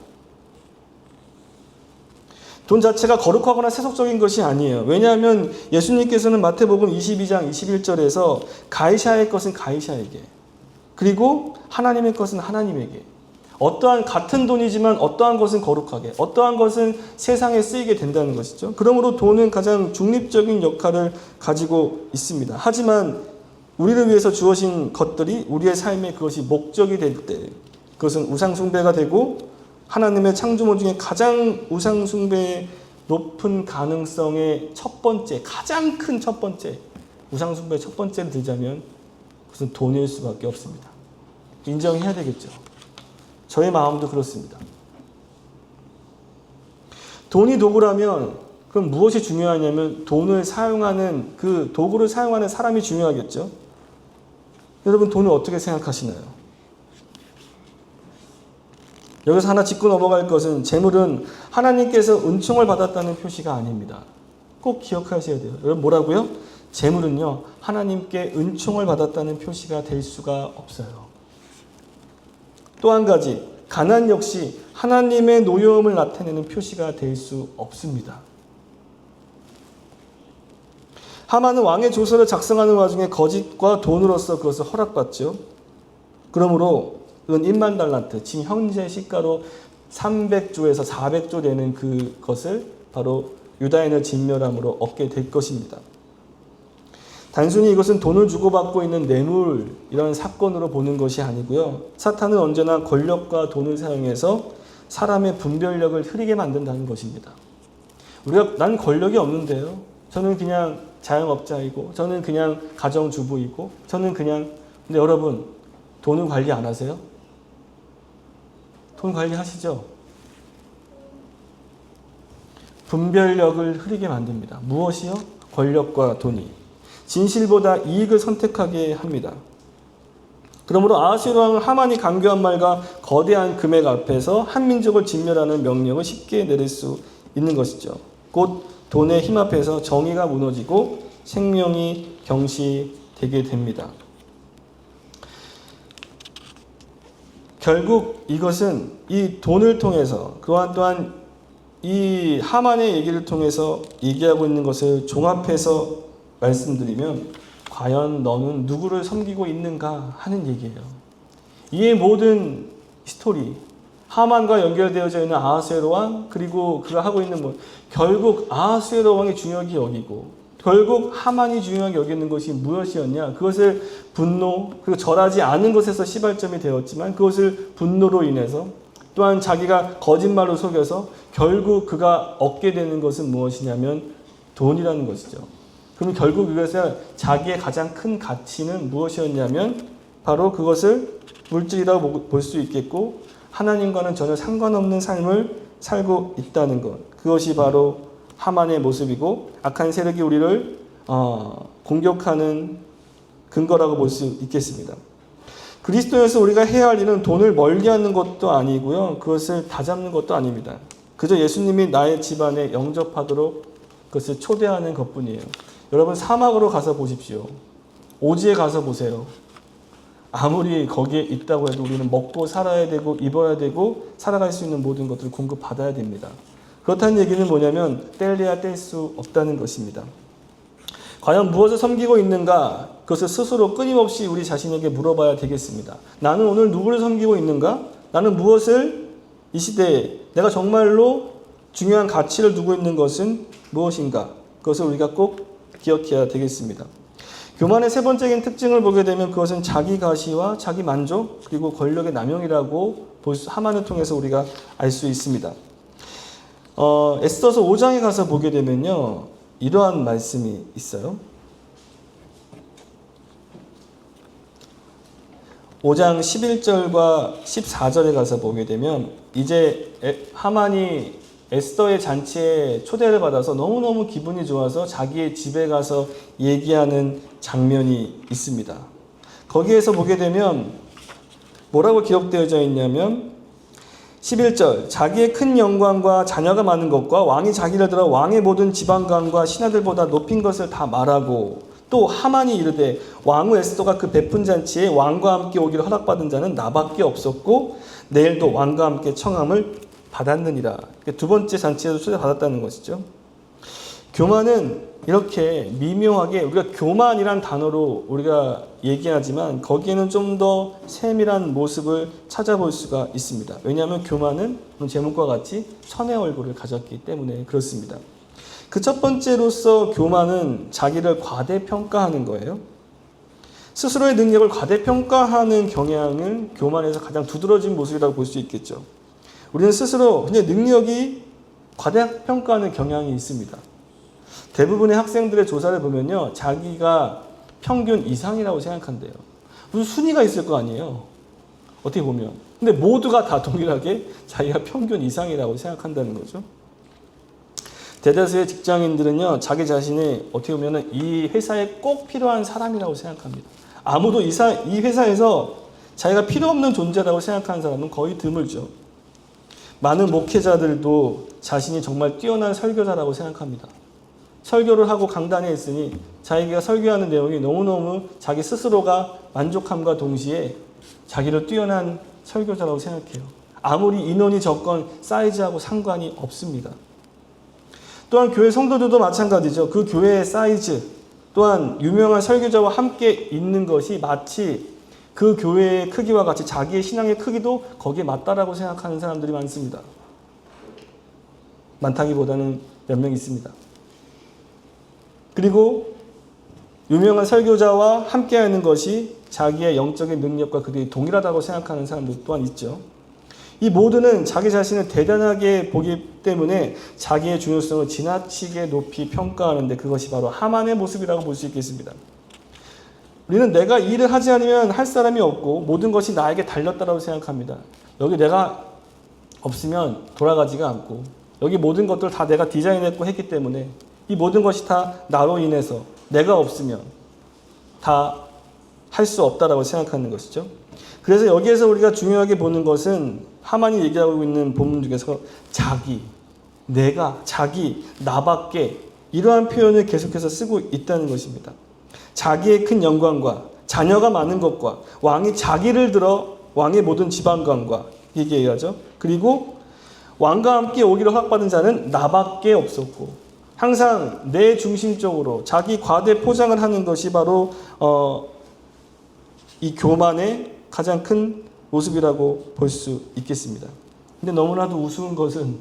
돈 자체가 거룩하거나 세속적인 것이 아니에요. 왜냐하면 예수님께서는 마태복음 22장 21절에서 가이사의 것은 가이사에게, 그리고 하나님의 것은 하나님에게, 어떠한 같은 돈이지만 어떠한 것은 거룩하게, 어떠한 것은 세상에 쓰이게 된다는 것이죠. 그러므로 돈은 가장 중립적인 역할을 가지고 있습니다. 하지만 우리를 위해서 주어진 것들이 우리의 삶에 그것이 목적이 될 때 그것은 우상숭배가 되고 하나님의 창조물 중에 가장 우상숭배의 높은 가능성의 첫 번째, 가장 큰 첫 번째, 우상숭배의 첫 번째를 들자면 그것은 돈일 수밖에 없습니다. 인정해야 되겠죠. 저의 마음도 그렇습니다. 돈이 도구라면 그럼 무엇이 중요하냐면 돈을 사용하는 그 도구를 사용하는 사람이 중요하겠죠. 여러분 돈을 어떻게 생각하시나요? 여기서 하나 짚고 넘어갈 것은 재물은 하나님께서 은총을 받았다는 표시가 아닙니다. 꼭 기억하셔야 돼요. 여러분 뭐라고요? 재물은요 하나님께 은총을 받았다는 표시가 될 수가 없어요. 또 한 가지, 가난 역시 하나님의 노여움을 나타내는 표시가 될 수 없습니다. 하만은 왕의 조서를 작성하는 와중에 거짓과 돈으로서 그것을 허락받죠. 그러므로 은 1만 달란트, 지금 현재 시가로 300조에서 400조 되는 그것을 바로 유다인을 진멸함으로 얻게 될 것입니다. 단순히 이것은 돈을 주고받고 있는 뇌물 이런 사건으로 보는 것이 아니고요. 사탄은 언제나 권력과 돈을 사용해서 사람의 분별력을 흐리게 만든다는 것입니다. 우리가 난 권력이 없는데요. 저는 그냥 자영업자이고 저는 그냥 가정주부이고 저는 그냥, 근데 여러분 돈을 관리 안 하세요? 돈 관리하시죠? 분별력을 흐리게 만듭니다. 무엇이요? 권력과 돈이. 진실보다 이익을 선택하게 합니다. 그러므로 아하수에로 왕은 하만이 강교한 말과 거대한 금액 앞에서 한 민족을 진멸하는 명령을 쉽게 내릴 수 있는 것이죠. 곧 돈의 힘 앞에서 정의가 무너지고 생명이 경시되게 됩니다. 결국 이것은 이 돈을 통해서 또한 이 하만의 얘기를 통해서 얘기하고 있는 것을 종합해서 말씀드리면 과연 너는 누구를 섬기고 있는가 하는 얘기예요. 이 모든 스토리, 하만과 연결되어져 있는 아하수에로 왕, 그리고 그가 하고 있는 것, 결국 아하수에로 왕이 중요하게 여기고 결국 하만이 중요하게 여기는 것이 무엇이었냐? 그것을 분노, 그리고 절하지 않은 것에서 시발점이 되었지만 그것을 분노로 인해서 또한 자기가 거짓말로 속여서 결국 그가 얻게 되는 것은 무엇이냐면 돈이라는 것이죠. 그럼 결국 이것을 자기의 가장 큰 가치는 무엇이었냐면 바로 그것을 물질이라고 볼 수 있겠고 하나님과는 전혀 상관없는 삶을 살고 있다는 것. 그것이 바로 하만의 모습이고 악한 세력이 우리를 공격하는 근거라고 볼 수 있겠습니다. 그리스도에서 우리가 해야 할 일은 돈을 멀리하는 것도 아니고요. 그것을 다잡는 것도 아닙니다. 그저 예수님이 나의 집안에 영접하도록 그것을 초대하는 것뿐이에요. 여러분 사막으로 가서 보십시오. 오지에 가서 보세요. 아무리 거기에 있다고 해도 우리는 먹고 살아야 되고 입어야 되고 살아갈 수 있는 모든 것들을 공급받아야 됩니다. 그렇다는 얘기는 뭐냐면 뗄래야 뗄 수 없다는 것입니다. 과연 무엇을 섬기고 있는가? 그것을 스스로 끊임없이 우리 자신에게 물어봐야 되겠습니다. 나는 오늘 누구를 섬기고 있는가? 나는 무엇을 이 시대에 내가 정말로 중요한 가치를 두고 있는 것은 무엇인가? 그것을 우리가 꼭 기억해야 되겠습니다. 교만의 세 번째인 특징을 보게 되면 그것은 자기 가시와 자기 만족 그리고 권력의 남용이라고 하만을 통해서 우리가 알 수 있습니다. 에스더서 5장에 가서 보게 되면요, 이러한 말씀이 있어요. 5장 11절과 14절에 가서 보게 되면 이제 하만이 에스더의 잔치에 초대를 받아서 너무너무 기분이 좋아서 자기의 집에 가서 얘기하는 장면이 있습니다. 거기에서 보게 되면 뭐라고 기록되어져 있냐면 11절, 자기의 큰 영광과 자녀가 많은 것과 왕이 자기를 들어 왕의 모든 지방관과 신하들보다 높인 것을 다 말하고, 또 하만이 이르되 왕후 에스더가 그 베푼 잔치에 왕과 함께 오기를 허락받은 자는 나밖에 없었고 내일도 왕과 함께 청함을 받았느니라. 두 번째 잔치에도 초대받았다는 것이죠. 교만은 이렇게 미묘하게, 우리가 교만이란 단어로 우리가 얘기하지만 거기에는 좀 더 세밀한 모습을 찾아볼 수가 있습니다. 왜냐하면 교만은 제목과 같이 천의 얼굴을 가졌기 때문에 그렇습니다. 그 첫 번째로서 교만은 자기를 과대평가하는 거예요. 스스로의 능력을 과대평가하는 경향은 교만에서 가장 두드러진 모습이라고 볼 수 있겠죠. 우리는 스스로 그냥 능력이 과대평가하는 경향이 있습니다. 대부분의 학생들의 조사를 보면요, 자기가 평균 이상이라고 생각한대요. 무슨 순위가 있을 거 아니에요, 어떻게 보면. 근데 모두가 다 동일하게 자기가 평균 이상이라고 생각한다는 거죠. 대다수의 직장인들은요, 자기 자신이 어떻게 보면 이 회사에 꼭 필요한 사람이라고 생각합니다. 아무도 이 회사에서 자기가 필요 없는 존재라고 생각하는 사람은 거의 드물죠. 많은 목회자들도 자신이 정말 뛰어난 설교자라고 생각합니다. 설교를 하고 강단에 있으니 자기가 설교하는 내용이 너무너무 자기 스스로가 만족함과 동시에 자기를 뛰어난 설교자라고 생각해요. 아무리 인원이 적건 사이즈하고 상관이 없습니다. 또한 교회 성도들도 마찬가지죠. 그 교회의 사이즈, 또한 유명한 설교자와 함께 있는 것이 마치 그 교회의 크기와 같이 자기의 신앙의 크기도 거기에 맞다라고 생각하는 사람들이 많습니다. 많다기보다는 몇 명 있습니다. 그리고 유명한 설교자와 함께하는 것이 자기의 영적인 능력과 그들이 동일하다고 생각하는 사람들 또한 있죠. 이 모두는 자기 자신을 대단하게 보기 때문에 자기의 중요성을 지나치게 높이 평가하는데 그것이 바로 하만의 모습이라고 볼 수 있겠습니다. 우리는 내가 이 일을 하지 않으면 할 사람이 없고 모든 것이 나에게 달렸다고 생각합니다. 여기 내가 없으면 돌아가지가 않고 여기 모든 것들 다 내가 디자인했고 했기 때문에 이 모든 것이 다 나로 인해서 내가 없으면 다 할 수 없다라고 생각하는 것이죠. 그래서 여기에서 우리가 중요하게 보는 것은 하만이 얘기하고 있는 본문 중에서 자기, 내가, 자기, 나밖에 이러한 표현을 계속해서 쓰고 있다는 것입니다. 자기의 큰 영광과 자녀가 많은 것과 왕이 자기를 들어 왕의 모든 지방관과 얘기해야죠. 그리고 왕과 함께 오기를 허락받은 자는 나밖에 없었고, 항상 내 중심적으로 자기 과대 포장을 하는 것이 바로 이 교만의 가장 큰 모습이라고 볼 수 있겠습니다. 근데 너무나도 우스운 것은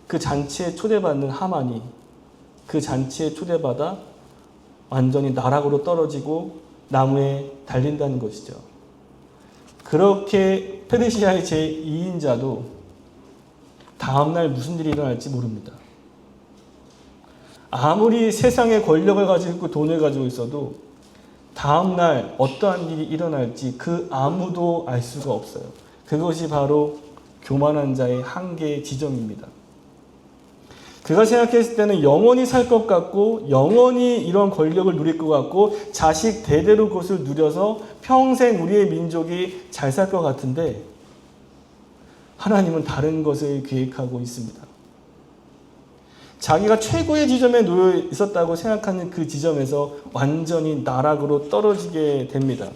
그 잔치에 초대받는 하만이 그 잔치에 초대받아 완전히 나락으로 떨어지고 나무에 달린다는 것이죠. 그렇게 페르시아의 제2인자도 다음날 무슨 일이 일어날지 모릅니다. 아무리 세상의 권력을 가지고 있고 돈을 가지고 있어도 다음날 어떠한 일이 일어날지 그 아무도 알 수가 없어요. 그것이 바로 교만한 자의 한계의 지점입니다. 그가 생각했을 때는 영원히 살 것 같고 영원히 이런 권력을 누릴 것 같고 자식 대대로 그것을 누려서 평생 우리의 민족이 잘 살 것 같은데 하나님은 다른 것을 계획하고 있습니다. 자기가 최고의 지점에 놓여 있었다고 생각하는 그 지점에서 완전히 나락으로 떨어지게 됩니다.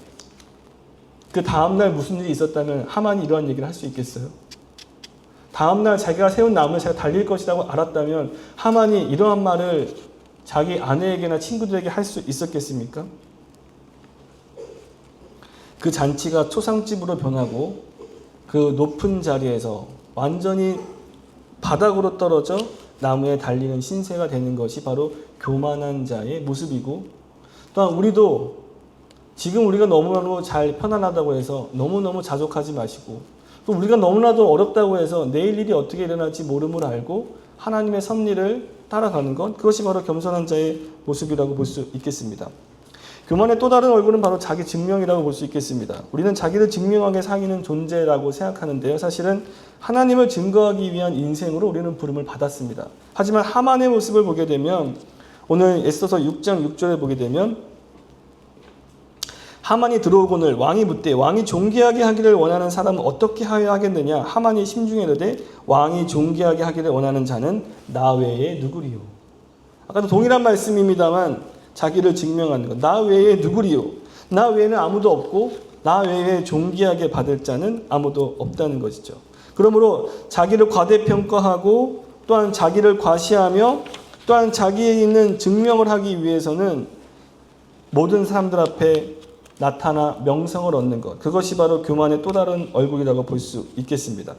그 다음날 무슨 일이 있었다면 하만이 이러한 얘기를 할 수 있겠어요? 다음날 자기가 세운 나무에 자기가 달릴 것이라고 알았다면 하만이 이러한 말을 자기 아내에게나 친구들에게 할 수 있었겠습니까? 그 잔치가 초상집으로 변하고 그 높은 자리에서 완전히 바닥으로 떨어져 나무에 달리는 신세가 되는 것이 바로 교만한 자의 모습이고, 또한 우리도 지금 우리가 너무나도 잘 편안하다고 해서 너무너무 자족하지 마시고, 또 우리가 너무나도 어렵다고 해서 내일 일이 어떻게 일어날지 모름을 알고 하나님의 섭리를 따라가는 것, 그것이 바로 겸손한 자의 모습이라고 볼 수 있겠습니다. 교만의 또 다른 얼굴은 바로 자기 증명이라고 볼 수 있겠습니다. 우리는 자기를 증명하게 사귀는 존재라고 생각하는데요. 사실은 하나님을 증거하기 위한 인생으로 우리는 부름을 받았습니다. 하지만 하만의 모습을 보게 되면, 오늘 에스더서 6장 6절에 보게 되면, 하만이 들어오거늘 왕이 묻되 왕이 존귀하게 하기를 원하는 사람은 어떻게 하여야 하겠느냐. 하만이 심중에 이르되 왕이 존귀하게 하기를 원하는 자는 나 외에 누구리요. 아까도 동일한 말씀입니다만 자기를 증명하는 것. 나 외에 누구리요. 나 외에는 아무도 없고 나 외에 존귀하게 받을 자는 아무도 없다는 것이죠. 그러므로 자기를 과대평가하고 또한 자기를 과시하며 또한 자기에 있는 증명을 하기 위해서는 모든 사람들 앞에 나타나 명성을 얻는 것, 그것이 바로 교만의 또 다른 얼굴이라고 볼 수 있겠습니다.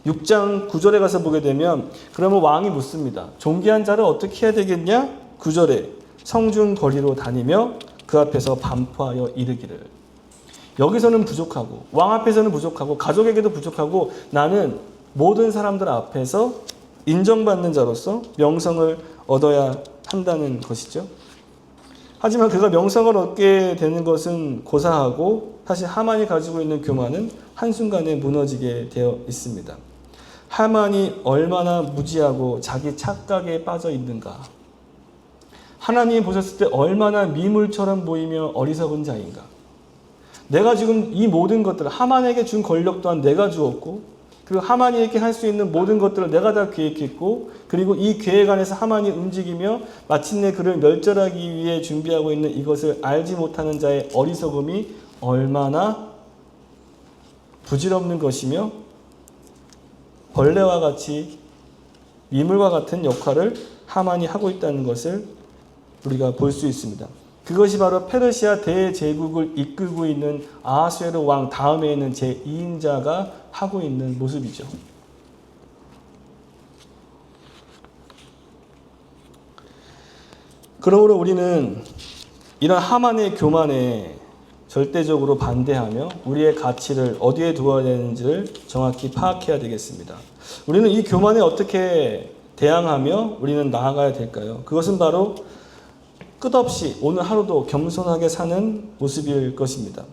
6장 9절에 가서 보게 되면, 그러면 왕이 묻습니다. 존귀한 자를 어떻게 해야 되겠냐? 9절에 성중 거리로 다니며 그 앞에서 반포하여 이르기를. 여기서는 부족하고 왕 앞에서는 부족하고 가족에게도 부족하고 나는 모든 사람들 앞에서 인정받는 자로서 명성을 얻어야 한다는 것이죠. 하지만 그가 명성을 얻게 되는 것은 고사하고 사실 하만이 가지고 있는 교만은 한순간에 무너지게 되어 있습니다. 하만이 얼마나 무지하고 자기 착각에 빠져 있는가. 하나님이 보셨을 때 얼마나 미물처럼 보이며 어리석은 자인가. 내가 지금 이 모든 것들을 하만에게 준 권력 또한 내가 주었고, 그리고 하만이에게 할 수 있는 모든 것들을 내가 다 계획했고, 그리고 이 계획 안에서 하만이 움직이며 마침내 그를 멸절하기 위해 준비하고 있는 이것을 알지 못하는 자의 어리석음이 얼마나 부질없는 것이며 벌레와 같이 미물과 같은 역할을 하만이 하고 있다는 것을 우리가 볼 수 있습니다. 그것이 바로 페르시아 대제국을 이끌고 있는 아하수에르 왕 다음에 있는 제2인자가 하고 있는 모습이죠. 그러므로 우리는 이런 하만의 교만에 절대적으로 반대하며 우리의 가치를 어디에 두어야 되는지를 정확히 파악해야 되겠습니다. 우리는 이 교만에 어떻게 대항하며 우리는 나아가야 될까요? 그것은 바로 끝없이 오늘 하루도 겸손하게 사는 모습일 것입니다.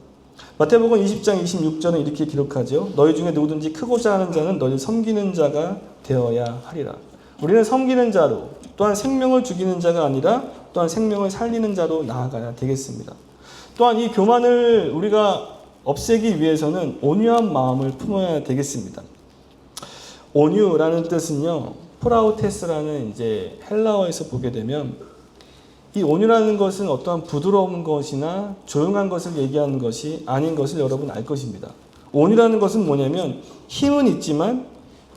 마태복음 20장 26절은 이렇게 기록하죠. 너희 중에 누구든지 크고자 하는 자는 너희 섬기는 자가 되어야 하리라. 우리는 섬기는 자로, 또한 생명을 죽이는 자가 아니라 또한 생명을 살리는 자로 나아가야 되겠습니다. 또한 이 교만을 우리가 없애기 위해서는 온유한 마음을 품어야 되겠습니다. 온유라는 뜻은요, 프라우테스라는 이제 헬라어에서 보게 되면, 이 온유라는 것은 어떠한 부드러운 것이나 조용한 것을 얘기하는 것이 아닌 것을 여러분 알 것입니다. 온유라는 것은 뭐냐면 힘은 있지만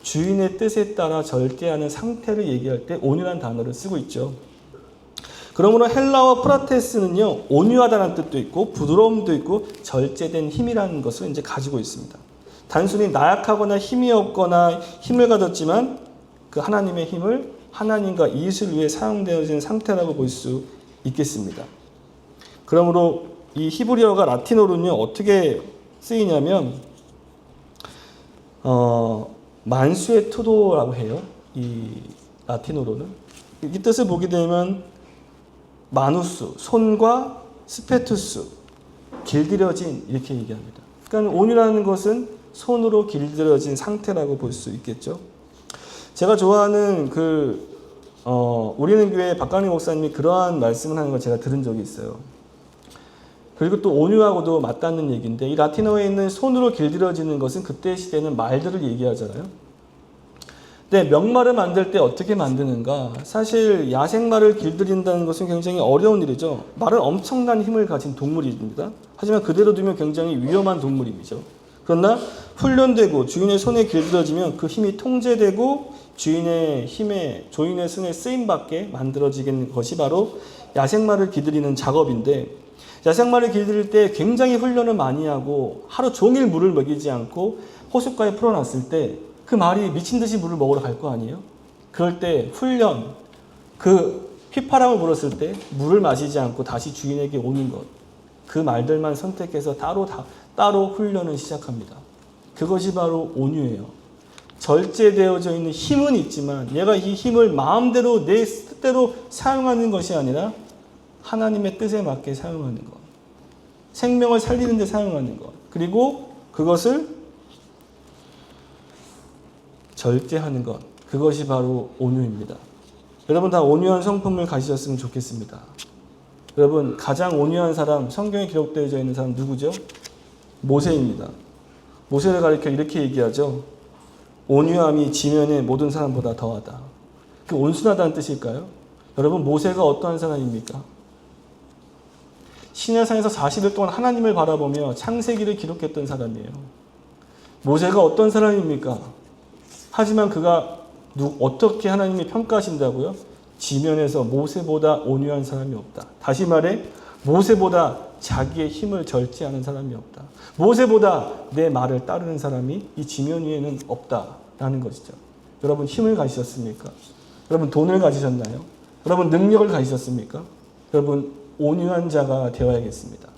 주인의 뜻에 따라 절제하는 상태를 얘기할 때 온유라는 단어를 쓰고 있죠. 그러므로 헬라어 프라테스는요, 온유하다는 뜻도 있고 부드러움도 있고 절제된 힘이라는 것을 이제 가지고 있습니다. 단순히 나약하거나 힘이 없거나 힘을 가졌지만 그 하나님의 힘을 하나님과 이웃을 위해 사용되어진 상태라고 볼 수 있겠습니다. 그러므로 이 히브리어가 라틴어로는요, 어떻게 쓰이냐면 만수의 투도라고 해요. 이 라틴어로는. 이 뜻을 보게 되면 마누스, 손과 스페투스, 길들여진, 이렇게 얘기합니다. 그러니까 온유라는 것은 손으로 길들여진 상태라고 볼 수 있겠죠. 제가 좋아하는 우리는 교회 박강림 목사님이 그러한 말씀을 하는 걸 제가 들은 적이 있어요. 그리고 또 온유하고도 맞닿는 얘기인데, 이 라틴어에 있는 손으로 길들여지는 것은 그때 시대는 말들을 얘기하잖아요. 근데 명말을 만들 때 어떻게 만드는가? 사실 야생말을 길들인다는 것은 굉장히 어려운 일이죠. 말은 엄청난 힘을 가진 동물입니다. 하지만 그대로 두면 굉장히 위험한 동물이죠. 그러나 훈련되고 주인의 손에 길들여지면 그 힘이 통제되고 주인의 손에 쓰임받게 만들어지는 것이 바로 야생말을 길들이는 작업인데, 야생말을 길들일 때 굉장히 훈련을 많이 하고 하루 종일 물을 먹이지 않고 호숫가에 풀어놨을 때 그 말이 미친 듯이 물을 먹으러 갈 거 아니에요? 그럴 때 훈련, 그 휘파람을 불었을 때 물을 마시지 않고 다시 주인에게 오는 것, 그 말들만 선택해서 따로 훈련을 시작합니다. 그것이 바로 온유예요. 절제되어져 있는 힘은 있지만 얘가 이 힘을 마음대로 내 뜻대로 사용하는 것이 아니라 하나님의 뜻에 맞게 사용하는 것. 생명을 살리는 데 사용하는 것. 그리고 그것을 절제하는 것. 그것이 바로 온유입니다. 여러분 다 온유한 성품을 가지셨으면 좋겠습니다. 여러분 가장 온유한 사람, 성경에 기록되어져 있는 사람 누구죠? 모세입니다. 모세를 가리켜 이렇게 얘기하죠. 온유함이 지면의 모든 사람보다 더하다. 그 온순하다는 뜻일까요? 여러분 모세가 어떠한 사람입니까? 시내산에서 40일 동안 하나님을 바라보며 창세기를 기록했던 사람이에요. 모세가 어떤 사람입니까? 하지만 그가 어떻게 하나님이 평가하신다고요? 지면에서 모세보다 온유한 사람이 없다. 다시 말해 모세보다 자기의 힘을 절제하는 사람이 없다. 모세보다 내 말을 따르는 사람이 이 지면 위에는 없다라는 것이죠. 여러분 힘을 가지셨습니까? 여러분 돈을 가지셨나요? 여러분 능력을 가지셨습니까? 여러분 온유한 자가 되어야겠습니다.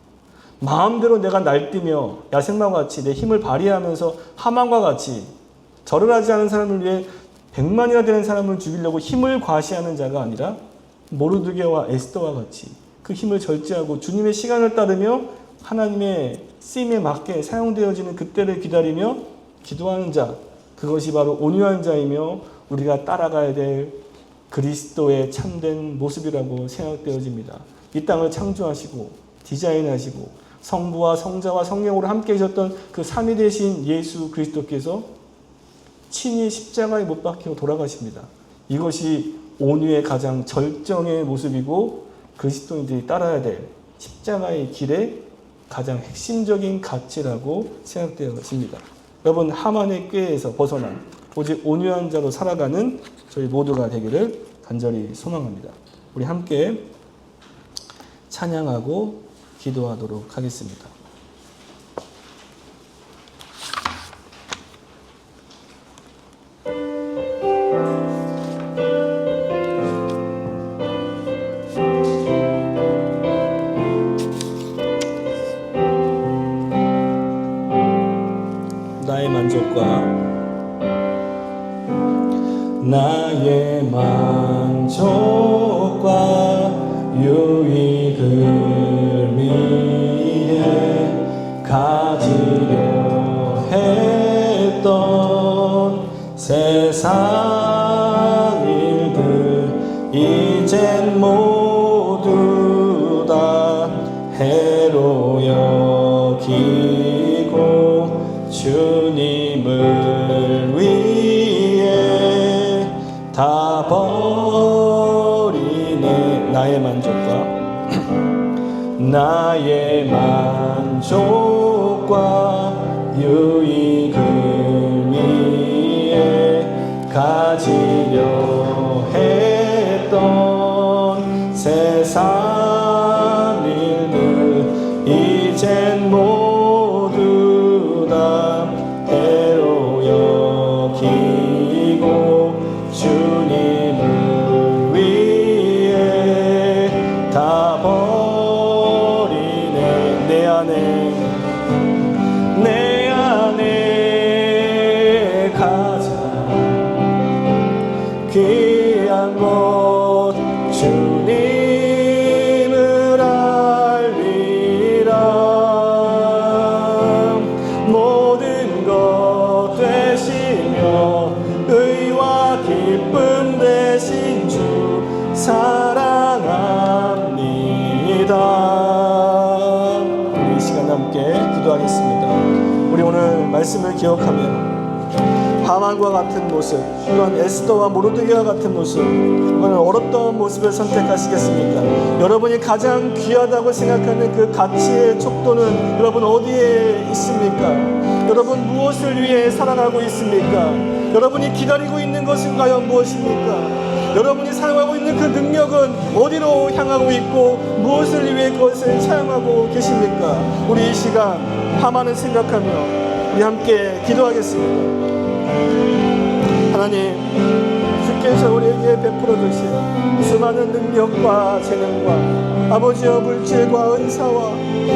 마음대로 내가 날뛰며 야생마와 같이 내 힘을 발휘하면서 하만과 같이 절을 하지 않은 사람을 위해 100만이나 되는 사람을 죽이려고 힘을 과시하는 자가 아니라 모르드게와 에스더와 같이 그 힘을 절제하고 주님의 시간을 따르며 하나님의 쓰임에 맞게 사용되어지는 그때를 기다리며 기도하는 자, 그것이 바로 온유한 자이며 우리가 따라가야 될 그리스도의 참된 모습이라고 생각되어집니다. 이 땅을 창조하시고 디자인하시고 성부와 성자와 성령으로 함께 계셨던 그 삼위 되신 예수 그리스도께서 친히 십자가에 못 박혀 돌아가십니다. 이것이 온유의 가장 절정의 모습이고 그리스도인들이 따라야 될 십자가의 길의 가장 핵심적인 가치라고 생각되어집니다. 여러분 하만의 꾀에서 벗어난 오직 온유한 자로 살아가는 저희 모두가 되기를 간절히 소망합니다. 우리 함께 찬양하고 기도하도록 하겠습니다. 나의 만족과 유익을 위해 가지려 했던 세상 일들 이젠 모두 다 해로 여기고 주님을 위해 다 버리네. 나의 만족과 유익을 위해 가지려 했던 세상 일들 이젠 모두 다 해로 여기고 주님을 위해 다 버리네. 내 안에 가장 귀한 곳 주님을 알리라. 모든 것 되시며 의와 기쁨 되신 주 사랑합니다. 우리 이 시간 함께 기도하겠습니다. 우리 오늘 말씀을 기억하며 하만과 같은 모습, 또한 에스더와 모르드게와 같은 모습, 오늘 어떤 모습을 선택하시겠습니까? 여러분이 가장 귀하다고 생각하는 그 가치의 척도는 여러분 어디에 있습니까? 여러분 무엇을 위해 살아가고 있습니까? 여러분이 기다리고 있는 것은 과연 무엇입니까? 여러분이 사용하고 있는 그 능력은 어디로 향하고 있고 무엇을 위해 그것을 사용하고 계십니까? 우리 이 시간 하만을 생각하며 우리 함께 기도하겠습니다. 하나님, 주께서 우리에게 베풀어 주신 수많은 능력과 재능과 아버지여 물질과 은사와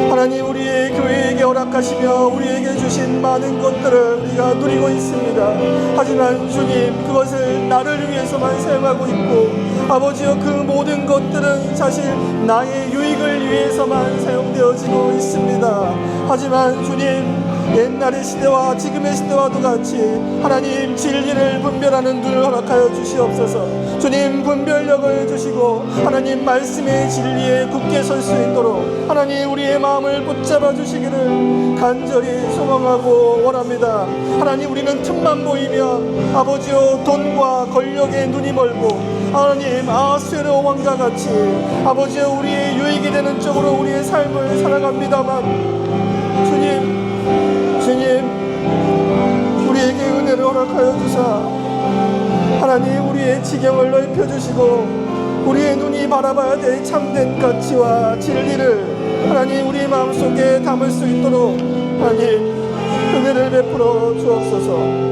하나님 우리의 교회에게 허락하시며 우리에게 주신 많은 것들을 우리가 누리고 있습니다. 하지만 주님, 그것을 나를 위해서만 사용하고 있고 아버지여 그 모든 것들은 사실 나의 유익을 위해서만 사용되어지고 있습니다. 하지만 주님, 옛날의 시대와 지금의 시대와도 같이 하나님 진리를 분별하는 눈을 허락하여 주시옵소서. 주님, 분별력을 주시고 하나님 말씀의 진리에 굳게 설 수 있도록 하나님 우리의 마음을 붙잡아 주시기를 간절히 소망하고 원합니다. 하나님, 우리는 틈만 보이면 아버지여 돈과 권력에 눈이 멀고 하나님 아하스웨로 왕과 같이 아버지여 우리의 유익이 되는 쪽으로 우리의 삶을 살아갑니다만 주님, 우리에게 은혜를 허락하여 주사 하나님 우리의 지경을 넓혀주시고 우리의 눈이 바라봐야 될 참된 가치와 진리를 하나님 우리 마음속에 담을 수 있도록 하나님 은혜를 베풀어 주옵소서.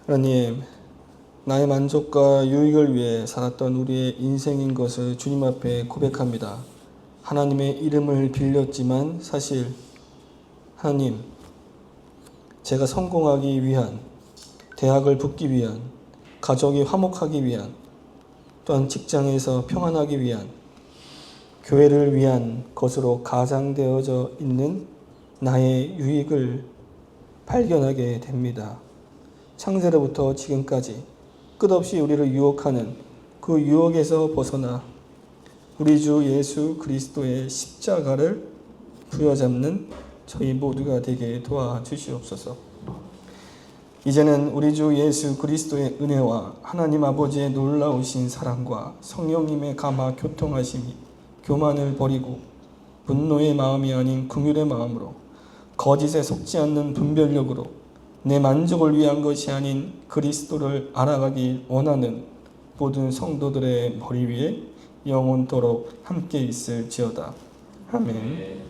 하나님, 나의 만족과 유익을 위해 살았던 우리의 인생인 것을 주님 앞에 고백합니다. 하나님의 이름을 빌렸지만 사실 하나님, 제가 성공하기 위한, 대학을 붙기 위한, 가족이 화목하기 위한, 또한 직장에서 평안하기 위한, 교회를 위한 것으로 가장되어져 있는 나의 유익을 발견하게 됩니다. 창세로부터 지금까지 끝없이 우리를 유혹하는 그 유혹에서 벗어나 우리 주 예수 그리스도의 십자가를 부여잡는 저희 모두가 되게 도와주시옵소서. 이제는 우리 주 예수 그리스도의 은혜와 하나님 아버지의 놀라우신 사랑과 성령님의 감화 교통하심이 교만을 버리고 분노의 마음이 아닌 긍휼의 마음으로 거짓에 속지 않는 분별력으로 내 만족을 위한 것이 아닌 그리스도를 알아가기 원하는 모든 성도들의 머리 위에 영원토록 함께 있을지어다. 아멘.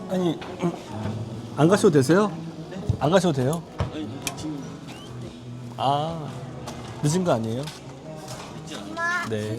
아니, 안 가셔도 되세요? 안 가셔도 돼요? 아, 늦은 거 아니에요? 네.